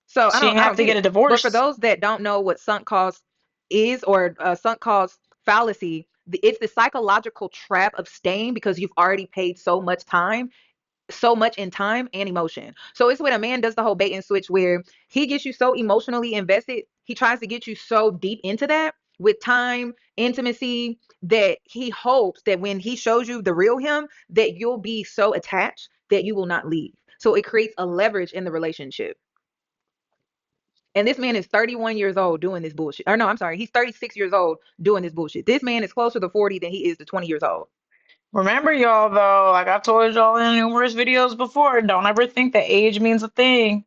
So She didn't I have don't to get get it. a But for divorce. those that don't know what sunk cost is or sunk cost fallacy, it's the psychological trap of staying because you've already paid so much in time and emotion. So it's when a man does the whole bait and switch where he gets you so emotionally invested, he tries to get you so deep into that with time, intimacy, that he hopes that when he shows you the real him, that you'll be so attached that you will not leave. So it creates a leverage in the relationship. And this man is 31 years old doing this bullshit. Or no, I'm sorry, he's 36 years old doing this bullshit. This man is closer to 40 than he is to 20 years old. Remember, y'all, though, like I've told y'all in numerous videos before, don't ever think that age means a thing.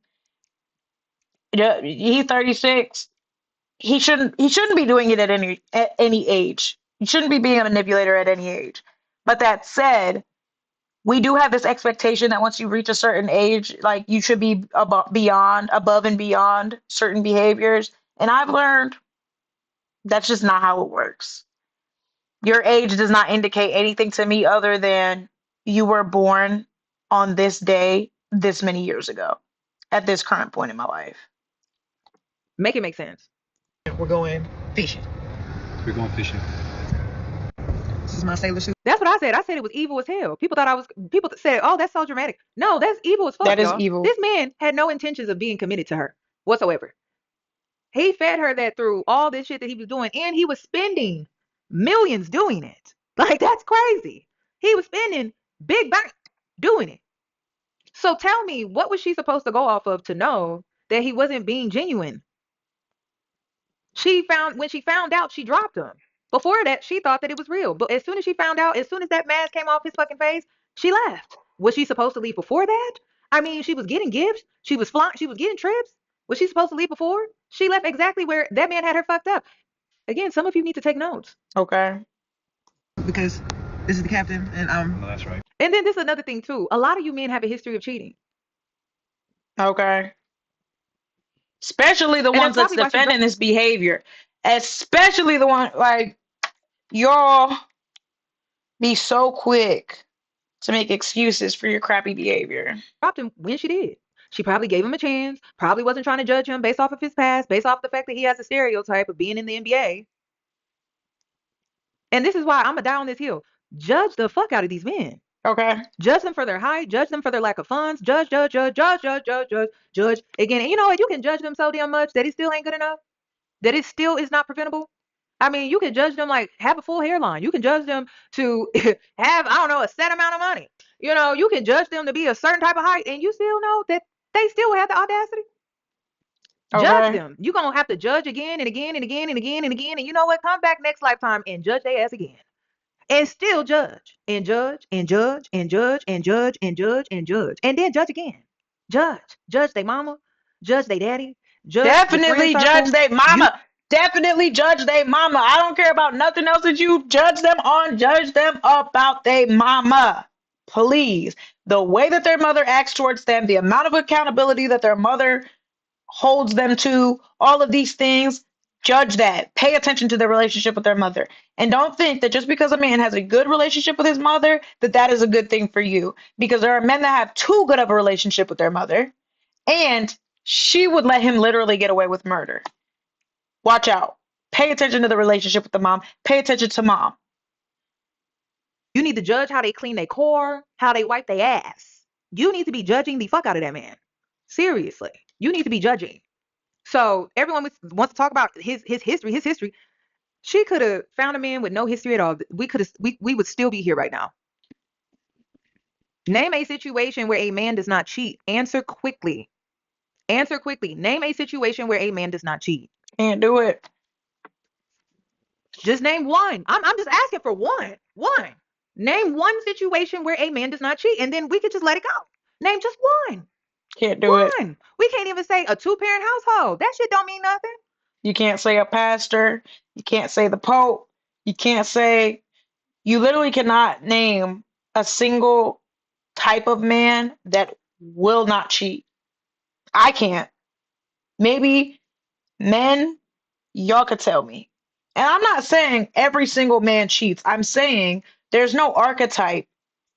Yeah, he's 36. He shouldn't be doing it at any age. He shouldn't be being a manipulator at any age. But that said, we do have this expectation that once you reach a certain age, like you should be above and beyond certain behaviors. And I've learned that's just not how it works. Your age does not indicate anything to me other than you were born on this day this many years ago at this current point in my life. Make it make sense. We're going fishing. We're going fishing. This is my sailor suit. That's what I said. I said it was evil as hell. People said, oh, that's so dramatic. No, that's evil as fuck, That is y'all. evil. This man had no intentions of being committed to her whatsoever. He fed her that through all this shit that he was doing, and he was spending millions doing it. Like, that's crazy. He was spending big bank doing it. So tell me, what was she supposed to go off of to know that he wasn't being genuine? When she found out, she dropped him. Before that, she thought that it was real. But as soon as she found out, as soon as that mask came off his fucking face, she left. Was she supposed to leave before that? I mean, she was getting gifts. She was flying. She was getting trips. Was she supposed to leave before? She left exactly where that man had her fucked up. Again, some of you need to take notes. Okay. Because this is the captain, and No, that's right. And then this is another thing too. A lot of you men have a history of cheating. Okay. Especially the And ones that's that's probably why she defending dropped. this behavior. Especially the one like y'all be so quick to make excuses for your crappy behavior. Dropped him when she did. She probably gave him a chance, probably wasn't trying to judge him based off of his past, based off the fact that he has a stereotype of being in the NBA. And this is why I'm going to die on this hill. Judge the fuck out of these men. Okay. Judge them for their height, judge them for their lack of funds, judge. Again, and you know what? You can judge them so damn much that it still ain't good enough, that it still is not preventable. I mean, you can judge them like have a full hairline. You can judge them to have, I don't know, a set amount of money. You know, you can judge them to be a certain type of height, and you still know that they still have the audacity. Judge Okay. them. You're gonna have to judge again and again and again and again and again. And you know what? Come back next lifetime and judge their ass again. And still judge. And judge and judge and judge and judge and judge and judge. And then judge again. Judge. Judge they mama. Judge they daddy. Judge your friend Definitely judge circle. they You mama. Definitely judge they mama. I don't care about nothing else that you judge them on. Judge them about they mama. Please. The way that their mother acts towards them, the amount of accountability that their mother holds them to, all of these things, judge that. Pay attention to their relationship with their mother. And don't think that just because a man has a good relationship with his mother, that that is a good thing for you. Because there are men that have too good of a relationship with their mother, and she would let him literally get away with murder. Watch out. Pay attention to the relationship with the mom. Pay attention to mom. need to judge how they clean their core, how they wipe their ass. You need to be judging the fuck out of that man. Seriously. You need to be judging. So everyone wants to talk about his history. She could have found a man with no history at all. We would still be here right now. Name a situation where a man does not cheat. Answer quickly. Answer quickly. Name a situation where a man does not cheat. Can't do it. Just name one. I'm just asking for one. One. Name one situation where a man does not cheat, and then we could just let it go. Name just one. Can't do it. One. We can't even say a two-parent household. That shit don't mean nothing. You can't say a pastor. You can't say the Pope. You can't say, you literally cannot name a single type of man that will not cheat. I can't. Maybe men, y'all could tell me. And I'm not saying every single man cheats. I'm saying there's no archetype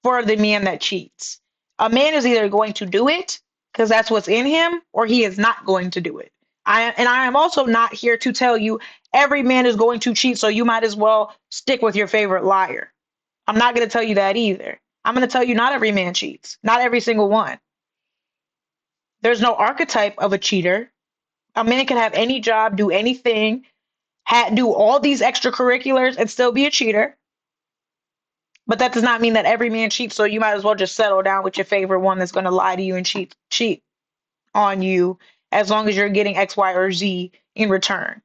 for the man that cheats. A man is either going to do it because that's what's in him, or he is not going to do it. I am also not here to tell you every man is going to cheat, so you might as well stick with your favorite liar. I'm not going to tell you that either. I'm going to tell you not every man cheats, not every single one. There's no archetype of a cheater. A man can have any job, do anything, do all these extracurriculars, and still be a cheater. But that does not mean that every man cheats, so you might as well just settle down with your favorite one that's going to lie to you and cheat on you as long as you're getting X, Y, or Z in return.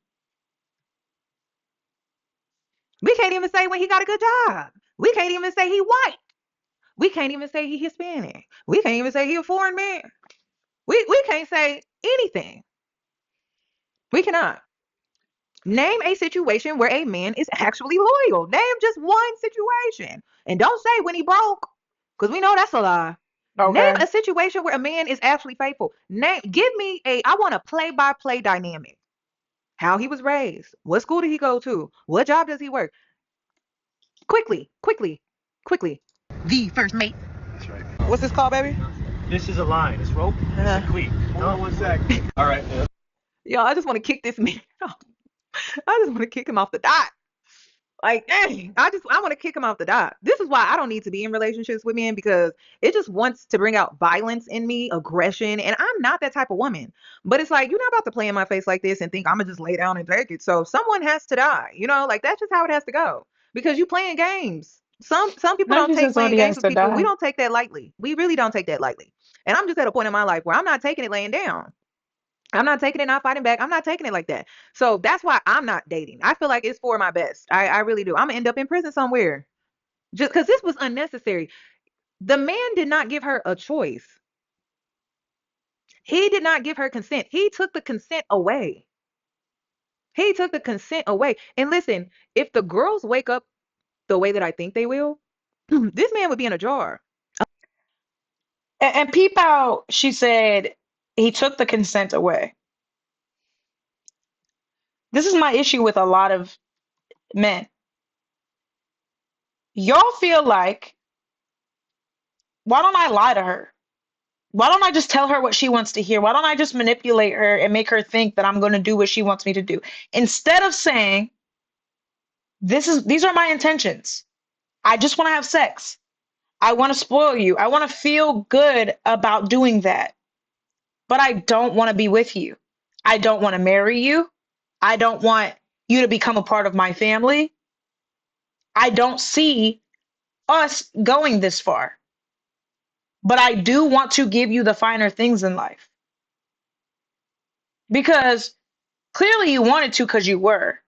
We can't even say when he got a good job. We can't even say he white. We can't even say he Hispanic. We can't even say he a foreign man. We can't say anything. We cannot. Name a situation where a man is actually loyal. Name just one situation. And don't say when he broke, because we know that's a lie. Name Okay. a situation where a man is actually faithful. Give me I want a play-by-play dynamic. How he was raised. What school did he go to? What job does he work? Quickly, quickly, quickly. The first mate. That's right. What's this called, baby? This is a line. This rope. It's a cleat. Hold on 1 sec. All right. Yo, I just want to kick this man off. I just want to kick him off the dot. Like, dang, I want to kick him off the dot. This is why I don't need to be in relationships with men, because it just wants to bring out violence in me, aggression, and I'm not that type of woman. But it's like, you're not about to play in my face like this and think I'm gonna just lay down and take it. So someone has to die, like that's just how it has to go. Because you playing games. Some people Not don't just take playing somebody games has with to people. We die. don't take that lightly. We really don't take that lightly. And I'm just at a point in my life where I'm not taking it laying down. I'm not taking it, not fighting back. I'm not taking it like that. So that's why I'm not dating. I feel like it's for my best. I really do. I'm gonna end up in prison somewhere just because this was unnecessary. The man did not give her a choice. He did not give her consent. He took the consent away. He took the consent away. And listen, if the girls wake up the way that I think they will, this man would be in a jar. And peep out, she said he took the consent away. This is my issue with a lot of men. Y'all feel like, why don't I lie to her? Why don't I just tell her what she wants to hear? Why don't I just manipulate her and make her think that I'm going to do what she wants me to do? Instead of saying, these are my intentions. I just want to have sex. I want to spoil you. I want to feel good about doing that. But I don't want to be with you. I don't want to marry you. I don't want you to become a part of my family. I don't see us going this far. But I do want to give you the finer things in life. Because clearly you wanted to because you were.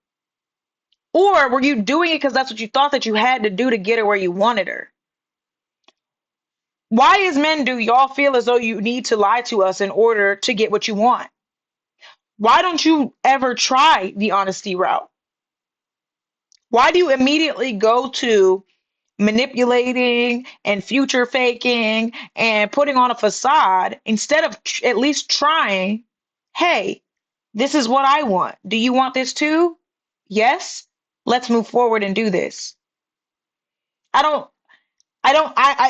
Or were you doing it because that's what you thought that you had to do to get her where you wanted her? Why, as men, do y'all feel as though you need to lie to us in order to get what you want? Why don't you ever try the honesty route? Why do you immediately go to manipulating and future faking and putting on a facade instead of at least trying? Hey, this is what I want. Do you want this too? Yes. Let's move forward and do this. I don't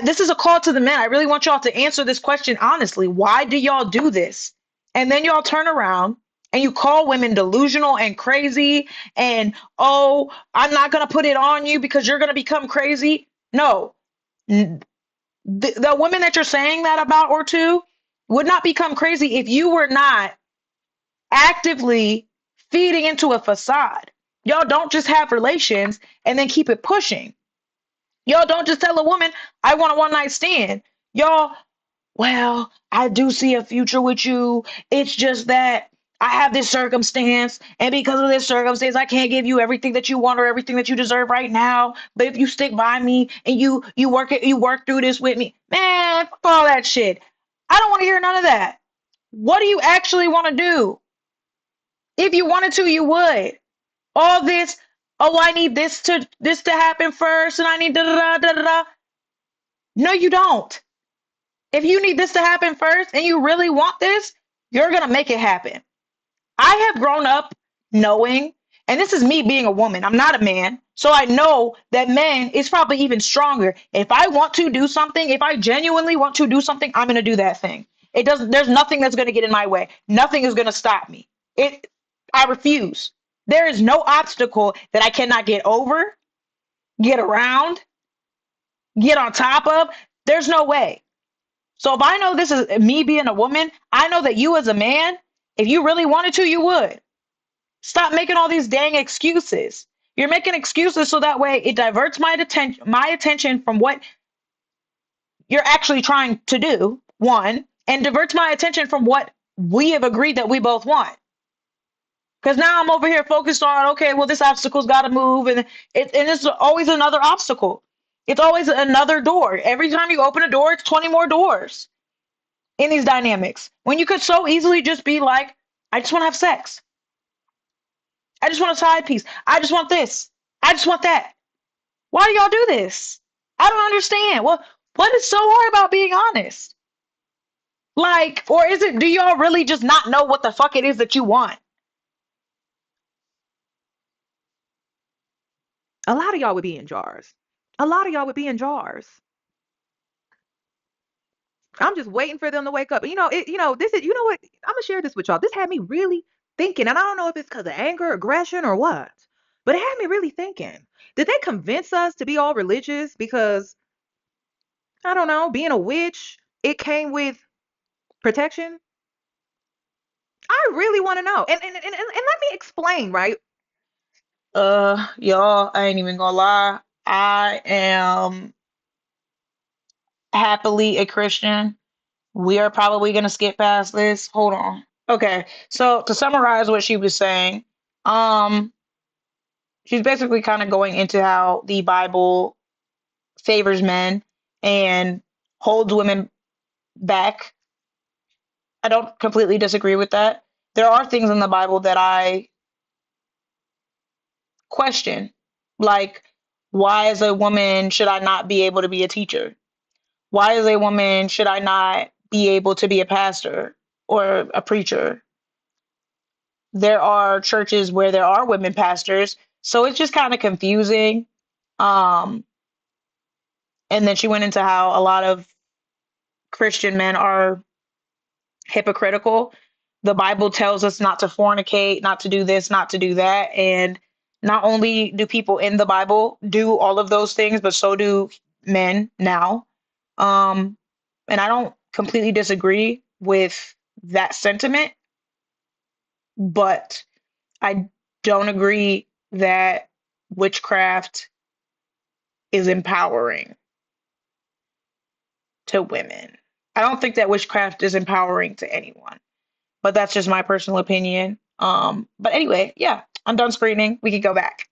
this is a call to the men. I really want y'all to answer this question honestly. Why do y'all do this? And then y'all turn around and you call women delusional and crazy and, oh, I'm not going to put it on you because you're going to become crazy. No, the women that you're saying that about or to would not become crazy if you were not actively feeding into a facade. Y'all don't just have relations and then keep it pushing. Y'all don't just tell a woman, I want a one night stand. Y'all, well, I do see a future with you. It's just that I have this circumstance, and because of this circumstance, I can't give you everything that you want or everything that you deserve right now. But if you stick by me and you work through this with me, man, fuck all that shit. I don't want to hear none of that. What do you actually want to do? If you wanted to, you would. All this, oh, I need this to happen first, and I need da da da da da da. No, you don't. If you need this to happen first and you really want this, you're gonna make it happen. I have grown up knowing, and this is me being a woman, I'm not a man, so I know that men is probably even stronger. If I want to do something, if I genuinely want to do something, I'm gonna do that thing. It doesn't, there's nothing that's gonna get in my way. Nothing is gonna stop me. It I refuse. There is no obstacle that I cannot get over, get around, get on top of. There's no way. So if I know this is me being a woman, I know that you as a man, if you really wanted to, you would. Stop making all these dang excuses. You're making excuses so that way it diverts my attention from what you're actually trying to do, one, and diverts my attention from what we have agreed that we both want. Because now I'm over here focused on, okay, well, this obstacle's got to move, and it's always another obstacle. It's always another door. Every time you open a door, it's 20 more doors in these dynamics. When you could so easily just be like, I just want to have sex. I just want a side piece. I just want this. I just want that. Why do y'all do this? I don't understand. Well, what is so hard about being honest? Like, or is it, do y'all really just not know what the fuck it is that you want? A lot of y'all would be in jars. A lot of y'all would be in jars. I'm just waiting for them to wake up. This is, you know what? I'm gonna share this with y'all. This had me really thinking, and I don't know if it's because of anger, aggression, or what, but it had me really thinking. Did they convince us to be all religious because, I don't know, being a witch, it came with protection? I really want to know. And let me explain, right? Y'all, I ain't even gonna lie. I am happily a Christian. We are probably gonna skip past this. Hold on. Okay, so to summarize what she was saying, um, she's basically kind of going into how the Bible favors men and holds women back. I don't completely disagree with that. There are things in the Bible that I question, like why as a woman should I not be able to be a teacher? Why as a woman should I not be able to be a pastor or a preacher? There are churches where there are women pastors, so it's just kind of confusing. Um, and then she went into how a lot of Christian men are hypocritical. The Bible tells us not to fornicate, not to do this, not to do that. And not only do people in the Bible do all of those things, but so do men now. Um, and I don't completely disagree with that sentiment, but I don't agree that witchcraft is empowering to women. I don't think that witchcraft is empowering to anyone, but that's just my personal opinion. But anyway, yeah, I'm done screening. We can go back.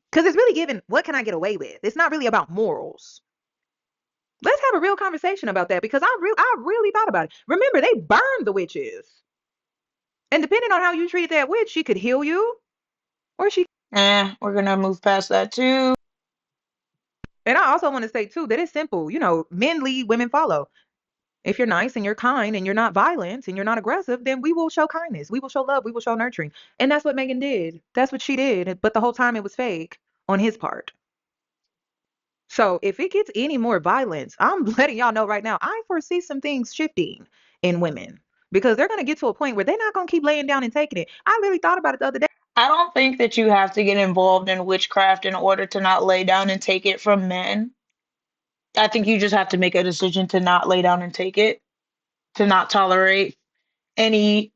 Because it's really given, what can I get away with? It's not really about morals. Let's have a real conversation about that because I really thought about it. Remember, they burned the witches. And depending on how you treat that witch, she could heal you or she. We're gonna move past that too. And I also want to say too that it's simple. Men lead, women follow. If you're nice and you're kind and you're not violent and you're not aggressive, then we will show kindness. We will show love. We will show nurturing. And that's what Megan did. That's what she did. But the whole time it was fake on his part. So if it gets any more violence, I'm letting y'all know right now, I foresee some things shifting in women because they're going to get to a point where they're not going to keep laying down and taking it. I literally thought about it the other day. I don't think that you have to get involved in witchcraft in order to not lay down and take it from men. I think you just have to make a decision to not lay down and take it, to not tolerate any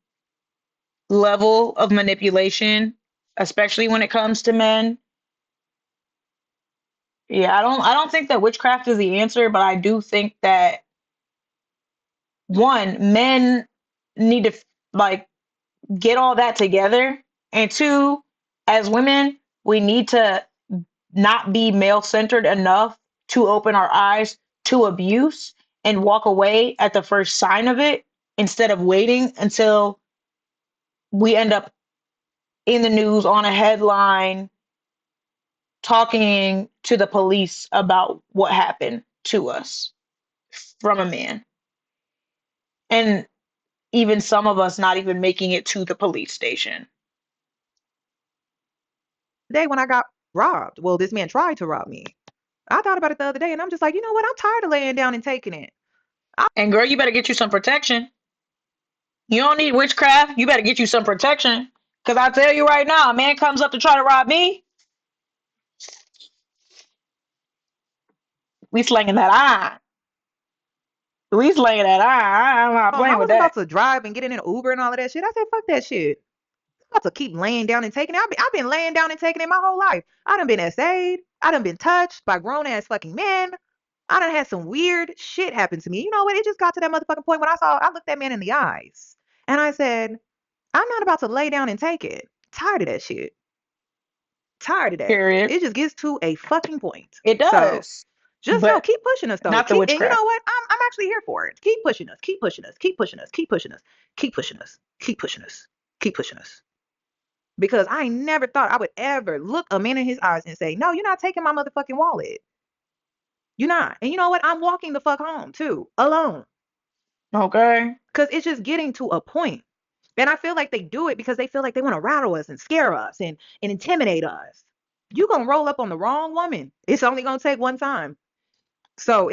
level of manipulation, especially when it comes to men. Yeah, I don't think that witchcraft is the answer, but I do think that one, men need to like get all that together, and two, as women, we need to not be male centered enough to open our eyes to abuse and walk away at the first sign of it instead of waiting until we end up in the news on a headline talking to the police about what happened to us from a man. And even some of us not even making it to the police station. Day when I got robbed. Well, this man tried to rob me. I thought about it the other day and I'm just like, you know what? I'm tired of laying down and taking it. And girl, you better get you some protection. You don't need witchcraft. You better get you some protection. Because I tell you right now, a man comes up to try to rob me, we slinging that iron. We slinging that iron. I'm not I playing with wasn't about that. to drive and get in an Uber and all of that shit. I said, fuck that shit. I'm about to keep laying down and taking it. I've been laying down and taking it my whole life. I done been essayed. I done been touched by grown ass fucking men. I done had some weird shit happen to me. You know what? It just got to that motherfucking point when I looked that man in the eyes and I said, I'm not about to lay down and take it. Tired of that shit. Tired of that. Period. It just gets to a fucking point. It So does. just know, But keep pushing us though. not the Keep, and you witchcraft. know what? I'm actually here for it. Keep pushing us. Keep pushing us. Keep pushing us. Keep pushing us. Keep pushing us. Keep pushing us. Keep pushing us. Because I never thought I would ever look a man in his eyes and say, no, you're not taking my motherfucking wallet. You're not. And you know what? I'm walking the fuck home too, alone. Okay. Because it's just getting to a point. And I feel like they do it because they feel like they want to rattle us and scare us and intimidate us. You're going to roll up on the wrong woman. It's only going to take one time. So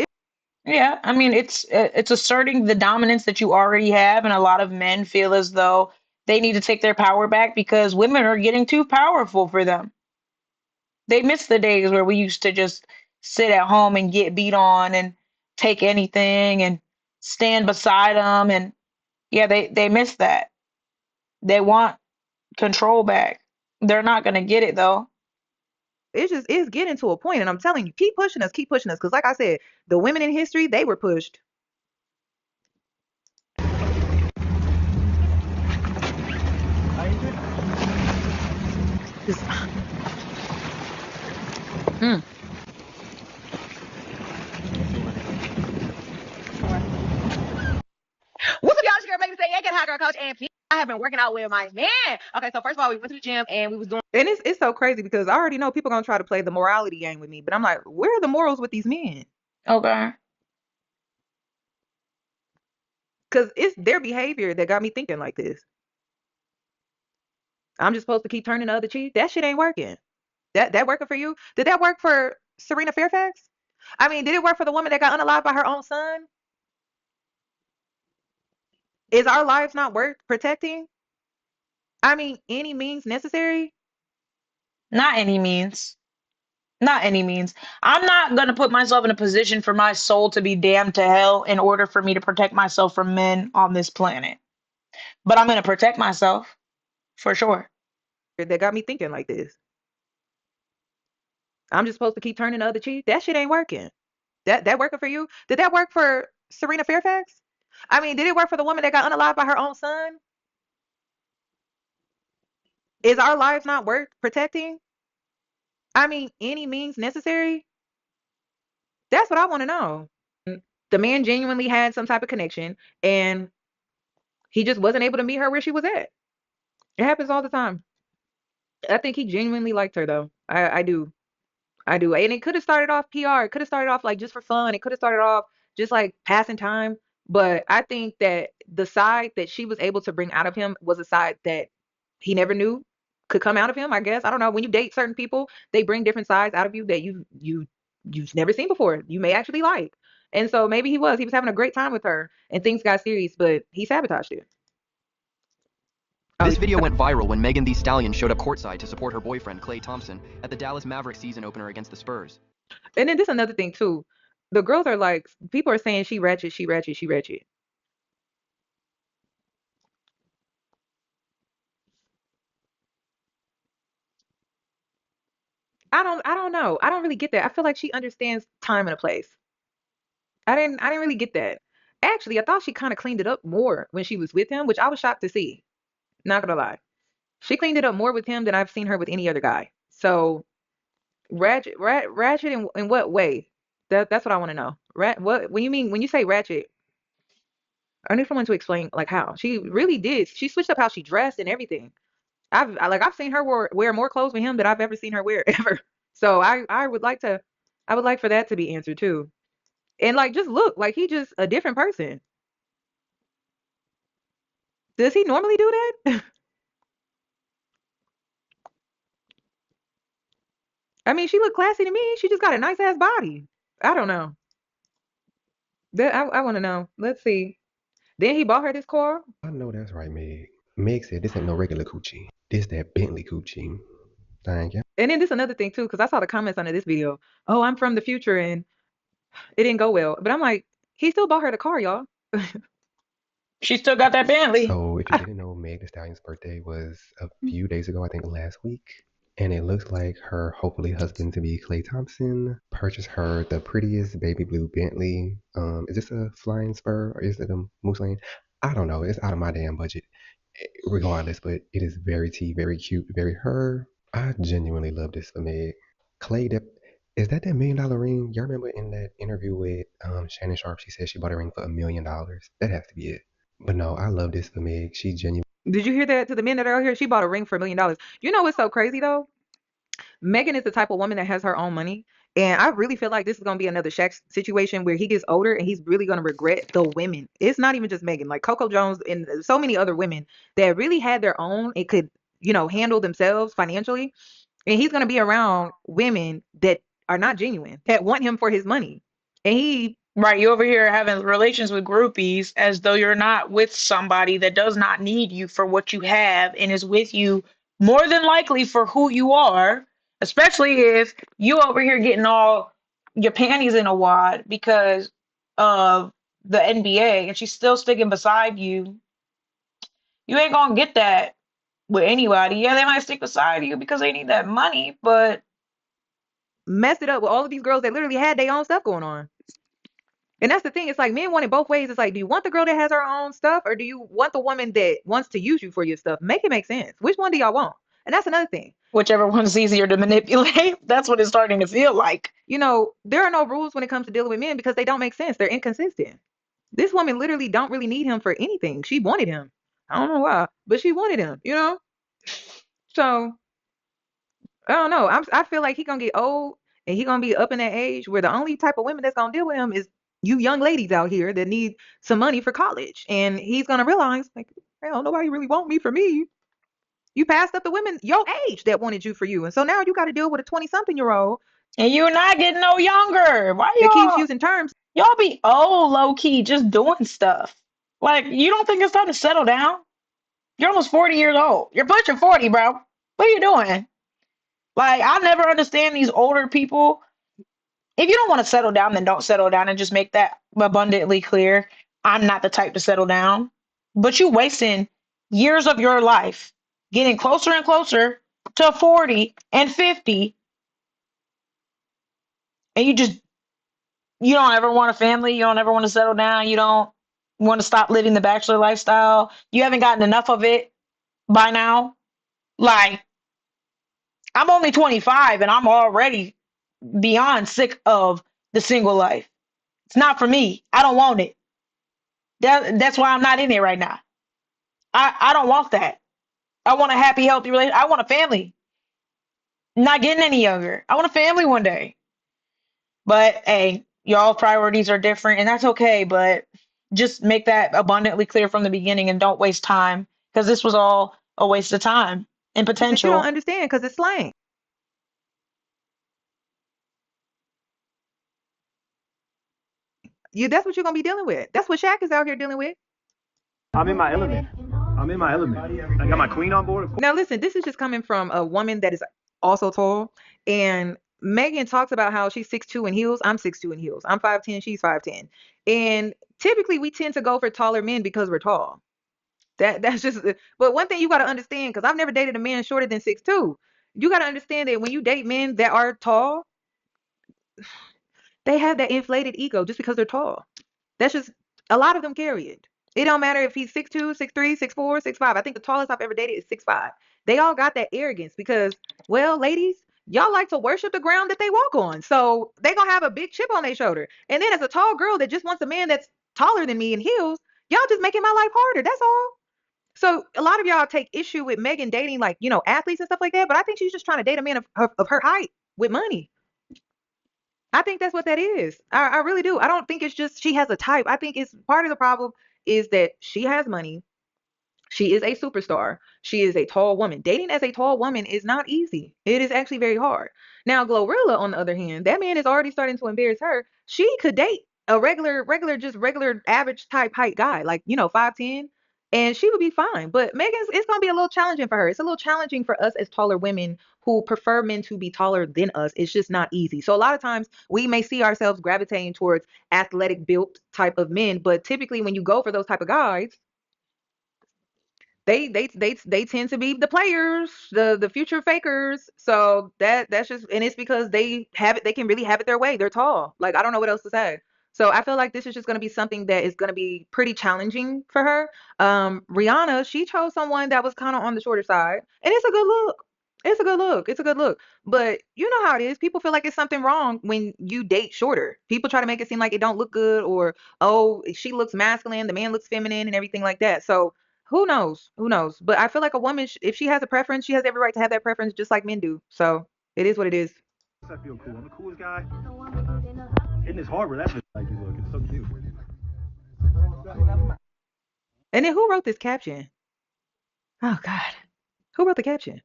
Yeah, I mean it's asserting the dominance that you already have, and a lot of men feel as though they need to take their power back because women are getting too powerful for them. They miss the days where we used to just sit at home and get beat on and take anything and stand beside them, and yeah, they miss that. They want control back. They're not gonna get it though. it's just it's getting to a point, and I'm telling you, keep pushing us, keep pushing us. Because like I said, the women in history, they were pushed. Mm. What's up, y'all? It's your girl, Baby Say, yeah, get hot girl coach, and I have been working out with my man. Okay, so first of all, we went to the gym and we was doing. And it's so crazy because I already know people gonna try to play the morality game with me, but I'm like, where are the morals with these men? Okay. Because it's their behavior that got me thinking like this. I'm just supposed to keep turning the other cheek. That shit ain't working. That working for you? Did that work for Serena Fairfax? I mean, did it work for the woman that got unalived by her own son? Is our lives not worth protecting? I mean, any means necessary. Not any means. Not any means. I'm not going to put myself in a position for my soul to be damned to hell in order for me to protect myself from men on this planet. But I'm going to protect myself for sure. That got me thinking like this. I'm just supposed to keep turning the other cheek. That shit ain't working. That working for you? Did that work for Serena Fairfax? I mean, did it work for the woman that got unalived by her own son? Is our lives not worth protecting? I mean, any means necessary? That's what I want to know. The man genuinely had some type of connection and he just wasn't able to meet her where she was at. It happens all the time. I think he genuinely liked her though. I do. I do. And it could have started off PR. It could have started off like just for fun. It could have started off just like passing time. But I think that the side that she was able to bring out of him was a side that he never knew could come out of him, I guess. I don't know. When you date certain people, they bring different sides out of you that you've never seen before. You may actually like. And so maybe he was having a great time with her and things got serious, but he sabotaged it. This video went viral when Megan Thee Stallion showed up courtside to support her boyfriend, Klay Thompson, at the Dallas Mavericks season opener against the Spurs. And then this another thing too. The girls are like, people are saying she ratchet, she ratchet, she ratchet. I don't know. I don't really get that. I feel like she understands time and a place. I didn't really get that. Actually, I thought she kind of cleaned it up more when she was with him, which I was shocked to see. Not gonna lie. She cleaned it up more with him than I've seen her with any other guy. So ratchet in what way? That's what I want to know. What when you say ratchet, I need someone to explain like how she really did. She switched up how she dressed and everything. I've seen her wear more clothes with him than I've ever seen her wear ever. So I would like for that to be answered too. And like just look like he just a different person. Does he normally do that? I mean, she looked classy to me. She just got a nice ass body. I don't know. I want to know. Let's see. Then he bought her this car. I know that's right, Meg. Meg said this ain't no regular coochie. This that Bentley coochie. Thank you. And then this another thing too, because I saw the comments under this video. Oh, I'm from the future and it didn't go well. But I'm like, he still bought her the car, y'all. She still got that Bentley. So if you didn't know, Meg Thee Stallion's birthday was a few days ago, I think last week. And it looks like her hopefully husband to be Klay Thompson purchased her the prettiest baby blue Bentley. Is this a flying spur or is it a moose lane? I don't know. It's out of my damn budget. Regardless, but it is very tea, very cute, very her. I genuinely love this for Meg. Klay, is that $1 million ring? Y'all remember in that interview with Shannon Sharp, she said she bought a ring for $1 million. That has to be it. But no, I love this for Meg. She genuinely. Did you hear that to the men that are out here? She bought a ring for $1 million. You know what's so crazy though? Megan is the type of woman that has her own money. And I really feel like this is going to be another Shaq situation where he gets older and he's really going to regret the women. It's not even just Megan, like Coco Jones and so many other women that really had their own, it could, handle themselves financially. And he's going to be around women that are not genuine, that want him for his money. And he, Right, you over here having relations with groupies as though you're not with somebody that does not need you for what you have and is with you more than likely for who you are, especially if you over here getting all your panties in a wad because of the NBA and she's still sticking beside you. You ain't gonna get that with anybody. Yeah, they might stick beside you because they need that money, but messed it up with all of these girls that literally had their own stuff going on. And that's the thing. It's like men want it both ways. It's like, do you want the girl that has her own stuff or do you want the woman that wants to use you for your stuff? Make it make sense. Which one do y'all want? And that's another thing. whichever one's easier to manipulate, that's what it's starting to feel like. There are no rules when it comes to dealing with men because they don't make sense. They're inconsistent. This woman literally don't really need him for anything. She wanted him. I don't know why, but she wanted him. So I don't know. I feel like he gonna get old and he gonna be up in that age where the only type of women that's gonna deal with him is you young ladies out here that need some money for college. And he's gonna realize, like, hell, nobody really want me for me. You passed up the women your age that wanted you for you. And so now you gotta deal with a 20-something-year-old And you're not getting no younger. Why that keeps y'all using terms. y'all be old low key just doing stuff? Like you don't think it's time to settle down? You're almost 40 years old. You're pushing 40, bro. What are you doing? Like I never understand these older people. If you don't want to settle down, then don't settle down and just make that abundantly clear. I'm not the type to settle down. But you wasting years of your life getting closer and closer to 40 and 50 and you don't ever want a family, you don't ever want to settle down, you don't want to stop living the bachelor lifestyle. You haven't gotten enough of it by now. Like I'm only 25 and I'm already beyond sick of the single life. It's not for me. I don't want it. That's why I'm not in it right now. I don't want that. I want a happy, healthy relationship. I want a family. Not getting any younger. I want a family one day. But hey, y'all priorities are different, and that's okay. But just make that abundantly clear from the beginning and don't waste time because this was all a waste of time and That you don't potential. understand because it's slang. That's what you're gonna be dealing with. That's what Shaq is out here dealing with. I'm in my element. I'm in my element. I got my queen on board. Now listen, this is just coming from a woman that is also tall. And Megan talks about how she's 6'2" in heels. I'm 6'2" in heels. I'm 5'10", she's 5'10". And typically we tend to go for taller men because we're tall. That's just but one thing you gotta understand, because I've never dated a man shorter than 6'2". You gotta understand that when you date men that are tall, they have that inflated ego just because they're tall. That's just a lot of them carry it. It don't matter if he's 6'2", 6'3", 6'4", 6'5". I think the tallest I've ever dated is 6'5". They all got that arrogance because, well, ladies, Y'all like to worship the ground that they walk on. So they gonna have a big chip on their shoulder. And then as a tall girl that just wants a man that's taller than me in heels, y'all just making my life harder. That's all. So a lot of y'all take issue with Megan dating like, athletes and stuff like that, but I think she's just trying to date a man of her height with money. I think that's what that is. I really do. I don't think it's just she has a type. I think it's part of the problem is that she has money. She is a superstar. She is a tall woman. Dating as a tall woman is not easy. It is actually very hard. Now, Glorilla, on the other hand, that man is already starting to embarrass her. She could date a just regular average type height guy, like, 5'10", and she would be fine. But Megan's, it's going to be a little challenging for her. It's a little challenging for us as taller women who prefer men to be taller than us. It's just not easy. So a lot of times we may see ourselves gravitating towards athletic built type of men, but typically when you go for those type of guys, they tend to be the players, the future fakers. So that's just, and it's because they can really have it their way. They're tall. Like, I don't know what else to say. So I feel like this is just going to be something that is going to be pretty challenging for her. Rihanna, she chose someone that was kind of on the shorter side, and it's a good look. It's a good look. It's a good look. But you know how it is. People feel like it's something wrong when you date shorter. People try to make it seem like it don't look good, or, oh, she looks masculine, the man looks feminine, and everything like that. So who knows? Who knows? But I feel like a woman, if she has a preference, she has every right to have that preference, just like men do. So it is what it is. I feel cool. I'm the coolest guy in this harbor. That's like you look. It's so cute. And then who wrote this caption? Oh God, who wrote the caption?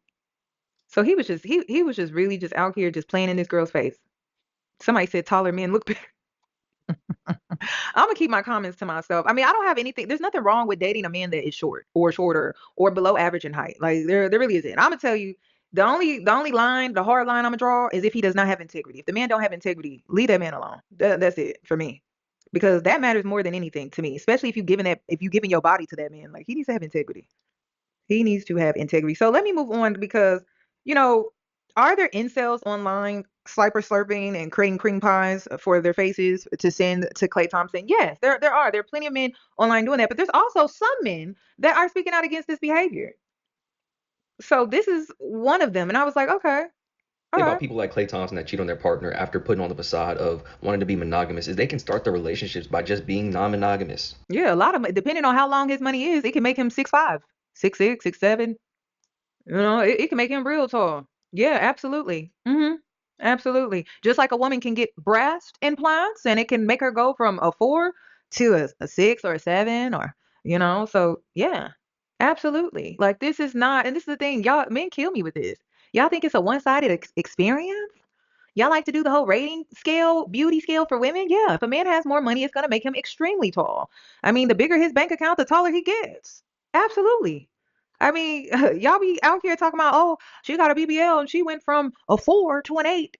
So he was just he was just really just out here just playing in this girl's face. Somebody said taller men look better. I'm gonna keep my comments to myself. I mean, I don't have anything. There's nothing wrong with dating a man that is short or shorter or below average in height. Like, there really isn't. I'm gonna tell you, the only line, the hard line I'm gonna draw is if he does not have integrity. If the man don't have integrity, leave that man alone. That's it for me, because that matters more than anything to me. Especially if you giving your body to that man, like, he needs to have integrity. He needs to have integrity. So let me move on, because, you know, are there incels online sliper slurping and creating cream pies for their faces to send to Klay Thompson? Yes, there are. There are plenty of men online doing that, but there's also some men that are speaking out against this behavior. So this is one of them, and I was like, okay, all About right. people like Klay Thompson that cheat on their partner after putting on the facade of wanting to be monogamous is they can start their relationships by just being non-monogamous. Yeah, a lot of, depending on how long his money is, it can make him 6'5", 6'6", 6'7". It can make him real tall. Yeah, absolutely. Absolutely. Just like a woman can get breast implants and it can make her go from a 4 to a 6 or a 7, or, so yeah, absolutely. Like, this is not, and this is the thing, y'all, men kill me with this. Y'all think it's a one-sided experience? Y'all like to do the whole rating scale, beauty scale for women? Yeah, if a man has more money, it's going to make him extremely tall. I mean, the bigger his bank account, the taller he gets. Absolutely. I mean, y'all be out here talking about, oh, she got a BBL and she went from a 4 to an 8.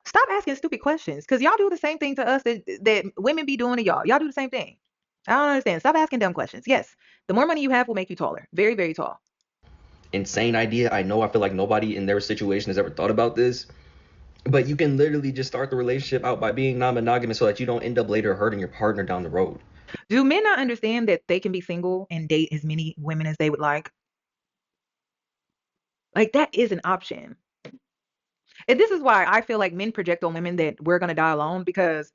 Stop asking stupid questions, because y'all do the same thing to us that women be doing to y'all. Y'all do the same thing. I don't understand. Stop asking dumb questions. Yes, the more money you have will make you taller. Very, very tall. Insane idea. I know, I feel like nobody in their situation has ever thought about this. But you can literally just start the relationship out by being non-monogamous so that you don't end up later hurting your partner down the road. Do men not understand that they can be single and date as many women as they would like? Like, that is an option. And this is why I feel like men project on women that we're gonna die alone, because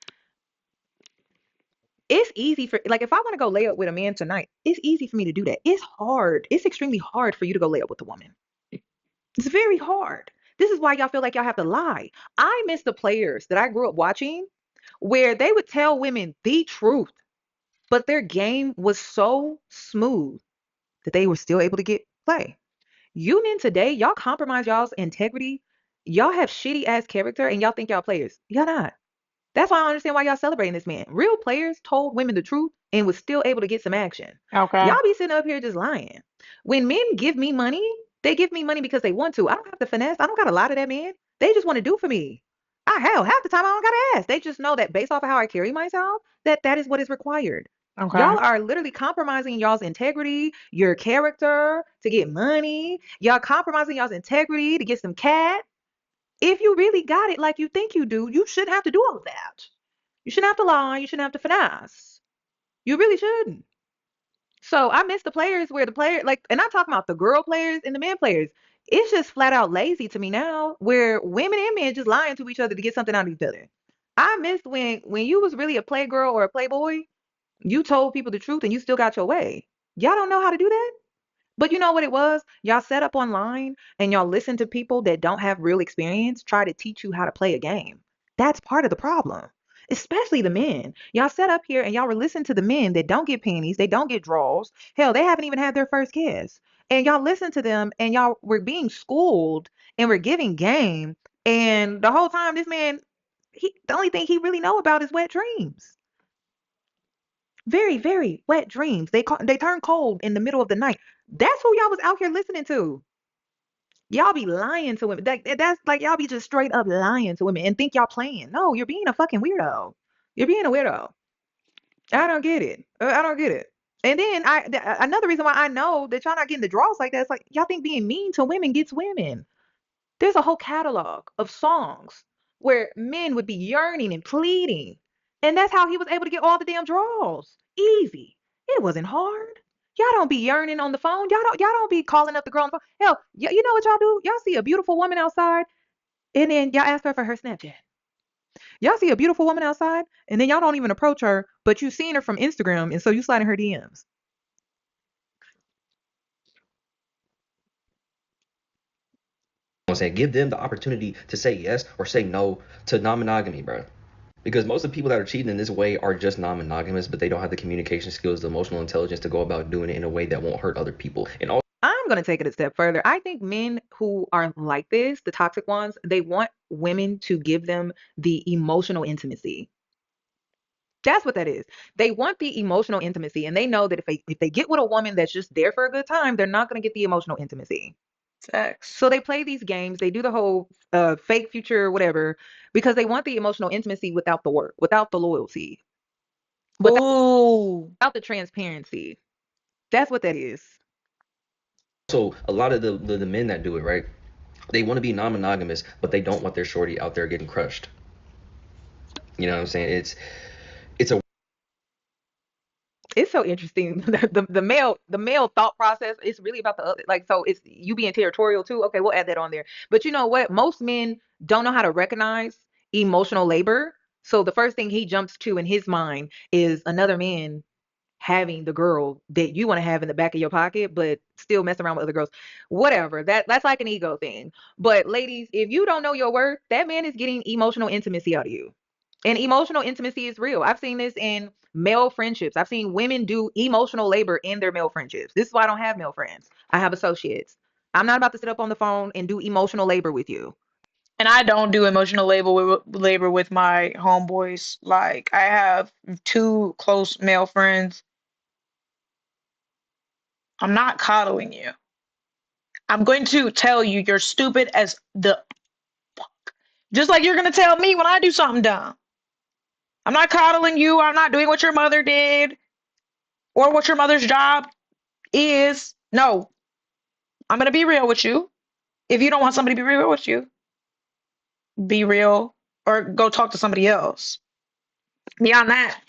it's easy for, like, if I want to go lay up with a man tonight, it's easy for me to do that. It's hard. It's extremely hard for you to go lay up with a woman. It's very hard. This is why y'all feel like y'all have to lie. I miss the players that I grew up watching where they would tell women the truth, but their game was so smooth that they were still able to get play. You men today, y'all compromise y'all's integrity. Y'all have shitty ass character and y'all think y'all players. Y'all not. That's why I don't understand why y'all celebrating this man. Real players told women the truth and was still able to get some action. Okay. Y'all be sitting up here just lying. When men give me money, they give me money because they want to. I don't have to finesse. I don't got to lie to that man. They just want to do for me. Hell, half the time I don't got to ask. They just know that based off of how I carry myself, that is what is required. Okay. Y'all are literally compromising y'all's integrity, your character to get money. Y'all compromising y'all's integrity to get some cat. If you really got it like you think you do, you shouldn't have to do all of that. You shouldn't have to lie. You shouldn't have to finesse. You really shouldn't. So I miss the players where the player, like, and I'm talking about the girl players and the men players. It's just flat out lazy to me now, where women and men just lying to each other to get something out of each other. I miss when you was really a playgirl or a playboy, you told people the truth and you still got your way. Y'all don't know how to do that? But you know what it was? Y'all set up online and y'all listen to people that don't have real experience try to teach you how to play a game. That's part of the problem. Especially the men. Y'all set up here and y'all were listening to the men that don't get panties, they don't get draws. Hell, they haven't even had their first kiss. And y'all listen to them and y'all were being schooled and we're giving game. And the whole time this man, the only thing he really know about is wet dreams. Very, very wet dreams. They turn cold in the middle of the night. That's who y'all was out here listening to. Y'all be lying to women. That's like y'all be just straight up lying to women and think y'all playing. No, you're being a fucking weirdo. You're being a weirdo. I don't get it. I don't get it. And then another reason why I know that y'all not getting the draws like that is like y'all think being mean to women gets women. There's a whole catalog of songs where men would be yearning and pleading. And that's how he was able to get all the damn draws. Easy. It wasn't hard. Y'all don't be yearning on the phone. Y'all don't be calling up the girl on the phone. Hell, you know what y'all do? Y'all see a beautiful woman outside and then y'all ask her for her Snapchat. Y'all see a beautiful woman outside and then y'all don't even approach her, but you seen her from Instagram and so you slide in her DMs. I'm saying give them the opportunity to say yes or say no to non-monogamy, bro. Because most of the people that are cheating in this way are just non-monogamous, but they don't have the communication skills, the emotional intelligence to go about doing it in a way that won't hurt other people. And also, I'm going to take it a step further. I think men who are like this, the toxic ones, they want women to give them the emotional intimacy. That's what that is. They want the emotional intimacy, and they know that if they get with a woman that's just there for a good time, they're not going to get the emotional intimacy. Sex. So they play these games. They do the whole fake future, whatever, because they want the emotional intimacy without the work, without the loyalty, Ooh. without the transparency. That's what that is. a lot of the men that do it, right? They want to be non-monogamous, but they don't want their shorty out there getting crushed. You know what I'm saying? It's so interesting. The male thought process is really about the other, like, so it's you being territorial too. Okay, we'll add that on there. But you know what? Most men don't know how to recognize emotional labor. So the first thing he jumps to in his mind is another man having the girl that you want to have in the back of your pocket, but still messing around with other girls. Whatever. That's like an ego thing. But ladies, if you don't know your worth, that man is getting emotional intimacy out of you. And emotional intimacy is real. I've seen this in male friendships. I've seen women do emotional labor in their male friendships. This is why I don't have male friends. I have associates. I'm not about to sit up on the phone and do emotional labor with you. And I don't do emotional labor with my homeboys. Like I have two close male friends. I'm not coddling you. I'm going to tell you you're stupid as the fuck. Just like you're going to tell me when I do something dumb. I'm not coddling you. I'm not doing what your mother did or what your mother's job is. No, I'm going to be real with you. If you don't want somebody to be real with you, be real or go talk to somebody else. Beyond that,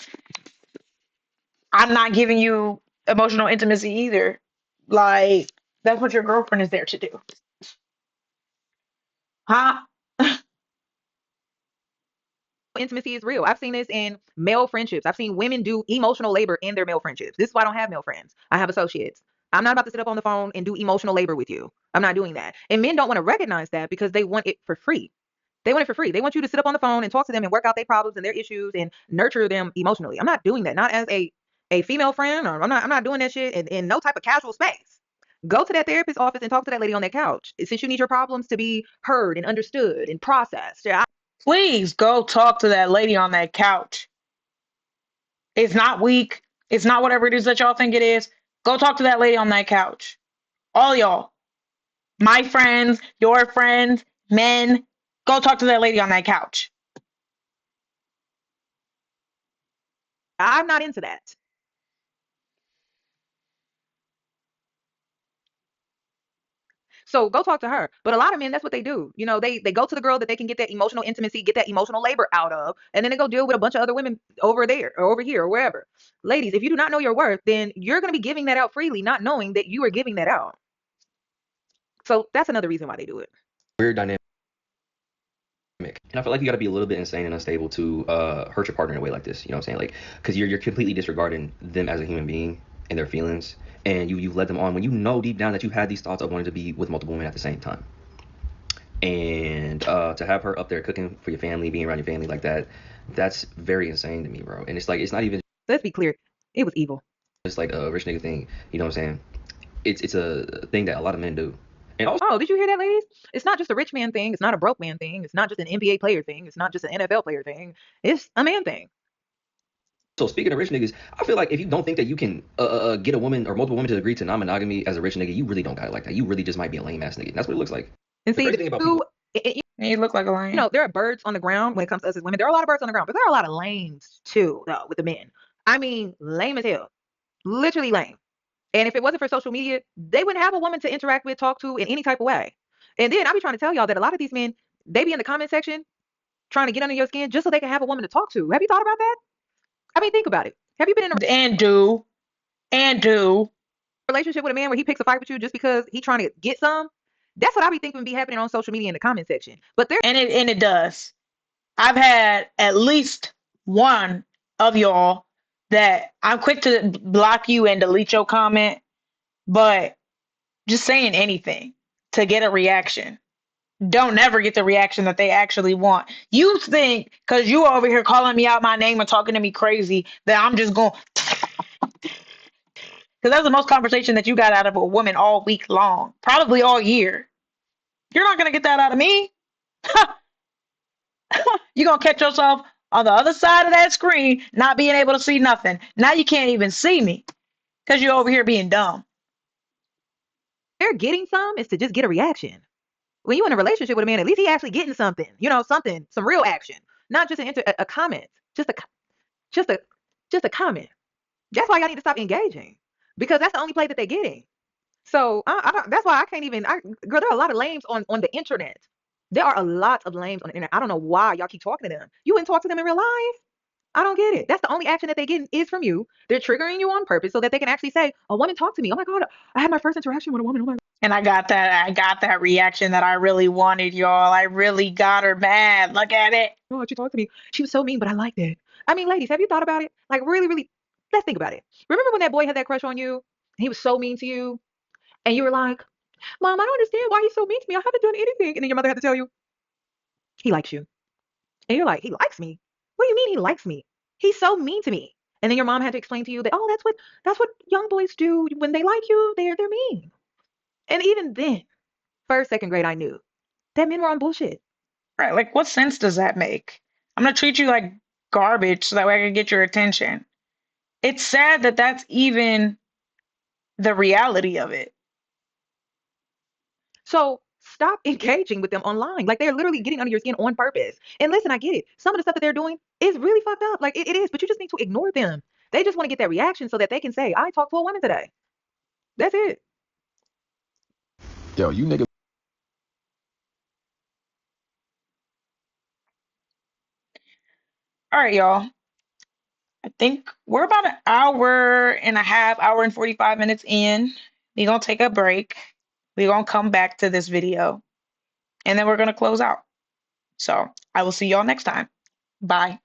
I'm not giving you emotional intimacy either. Like, that's what your girlfriend is there to do. Huh? Intimacy is real. I've seen this in male friendships. I've seen women do emotional labor in their male friendships. This is why I don't have male friends. I have associates. I'm not about to sit up on the phone and do emotional labor with you. I'm not doing that. And men don't want to recognize that because they want it for free. They want it for free. They want you to sit up on the phone and talk to them and work out their problems and their issues and nurture them emotionally. I'm not doing that. Not as a female friend, or I'm not doing that shit in no type of casual space. Go to that therapist's office and talk to that lady on that couch. Since you need your problems to be heard and understood and processed. Yeah, Please go talk to that lady on that couch. It's not weak. It's not whatever it is that y'all think it is. Go talk to that lady on that couch. All y'all. My friends, your friends, men. Go talk to that lady on that couch. I'm not into that. So go talk to her. But a lot of men, that's what they do. You know, they go to the girl that they can get that emotional intimacy, get that emotional labor out of, and then they go deal with a bunch of other women over there or over here or wherever. Ladies, if you do not know your worth, then you're going to be giving that out freely, not knowing that you are giving that out. So that's another reason why they do it. Weird dynamic. And I feel like you got to be a little bit insane and unstable to hurt your partner in a way like this. You know what I'm saying? Like, because you're completely disregarding them as a human being and their feelings, and you've led them on when you know deep down that you had these thoughts of wanting to be with multiple women at the same time. And to have her up there cooking for your family, being around your family like that, that's very insane to me, bro. And it's like it's not even. Let's be clear, it was evil. It's like a rich nigga thing. You know what I'm saying? It's a thing that a lot of men do. And also, Oh, did you hear that, ladies? It's not just a rich man thing. It's not a broke man thing. It's not just an NBA player thing. It's not just an NFL player thing. It's a man thing. so speaking of rich niggas, I feel like if you don't think that you can get a woman or multiple women to agree to non-monogamy as a rich nigga, you really don't got it like that. You really just might be a lame ass nigga. That's what it looks like. And The see, crazy thing about people, You look like a lion. you know, there are birds on the ground when it comes to us as women. There are a lot of birds on the ground, but there are a lot of lames too, though, with the men. I mean, lame as hell. Literally lame. And if it wasn't for social media, they wouldn't have a woman to interact with, talk to in any type of way. And then I be trying to tell y'all that a lot of these men, they be in the comment section trying to get under your skin just so they can have a woman to talk to. Have you thought about that? I mean, think about it. Have you been in a And do. relationship with a man where he picks a fight with you just because he trying to get some? That's what I be thinking be happening on social media in the comment section. But there And it does. I've had at least one of y'all that I'm quick to block you and delete your comment, but just saying anything to get a reaction. Don't never get the reaction that they actually want. You think because you over here calling me out my name and talking to me crazy that I'm just going because that's the most conversation that you got out of a woman all week long, probably all year. You're not gonna get that out of me. You're gonna catch yourself on the other side of that screen, not being able to see nothing. Now you can't even see me because you're over here being dumb. they're getting some is to just get a reaction. When you in a relationship with a man, at least he actually getting something, something, some real action, not just a comment, just a just a just a comment. That's why y'all need to stop engaging because that's the only play that they're getting. So I don't, that's why I can't even. Girl, there are a lot of lames on the internet. There are a lot of lames on the internet. I don't know why y'all keep talking to them. You wouldn't talk to them in real life. I don't get it. That's the only action that they're getting is from you. They're triggering you on purpose so that they can actually say, "A woman talked to me. Oh my god, I had my first interaction with a woman. Oh my And I got that. I got that reaction that I really wanted, y'all. I really got her mad. Look at it. god, she talked to me. She was so mean, but I liked it." I mean, ladies, have you thought about it? Like, really, really, let's think about it. Remember when that boy had that crush on you? And he was so mean to you, and you were like, "Mom, I don't understand why he's so mean to me. I haven't done anything." And then your mother had to tell you, "He likes you." And you're like, "He likes me? What do you mean he likes me? He's so mean to me." And then your mom had to explain to you that, "Oh, that's what young boys do when they like you. They're mean." And even then, first, second grade, I knew that men were on bullshit. Right? Like, what sense does that make? I'm gonna treat you like garbage so that way I can get your attention. It's sad that that's even the reality of it. So stop engaging with them online. Like they're literally getting under your skin on purpose. And listen, I get it. Some of the stuff that they're doing is really fucked up. Like it is, but you just need to ignore them. They just want to get that reaction so that they can say, "I talked to a woman today." That's it. Yo, you niggas. All right, y'all. I think we're about an hour and a half, hour and 45 minutes in. We're gonna take a break. We're gonna come back to this video and then we're gonna close out. So I will see y'all next time. Bye.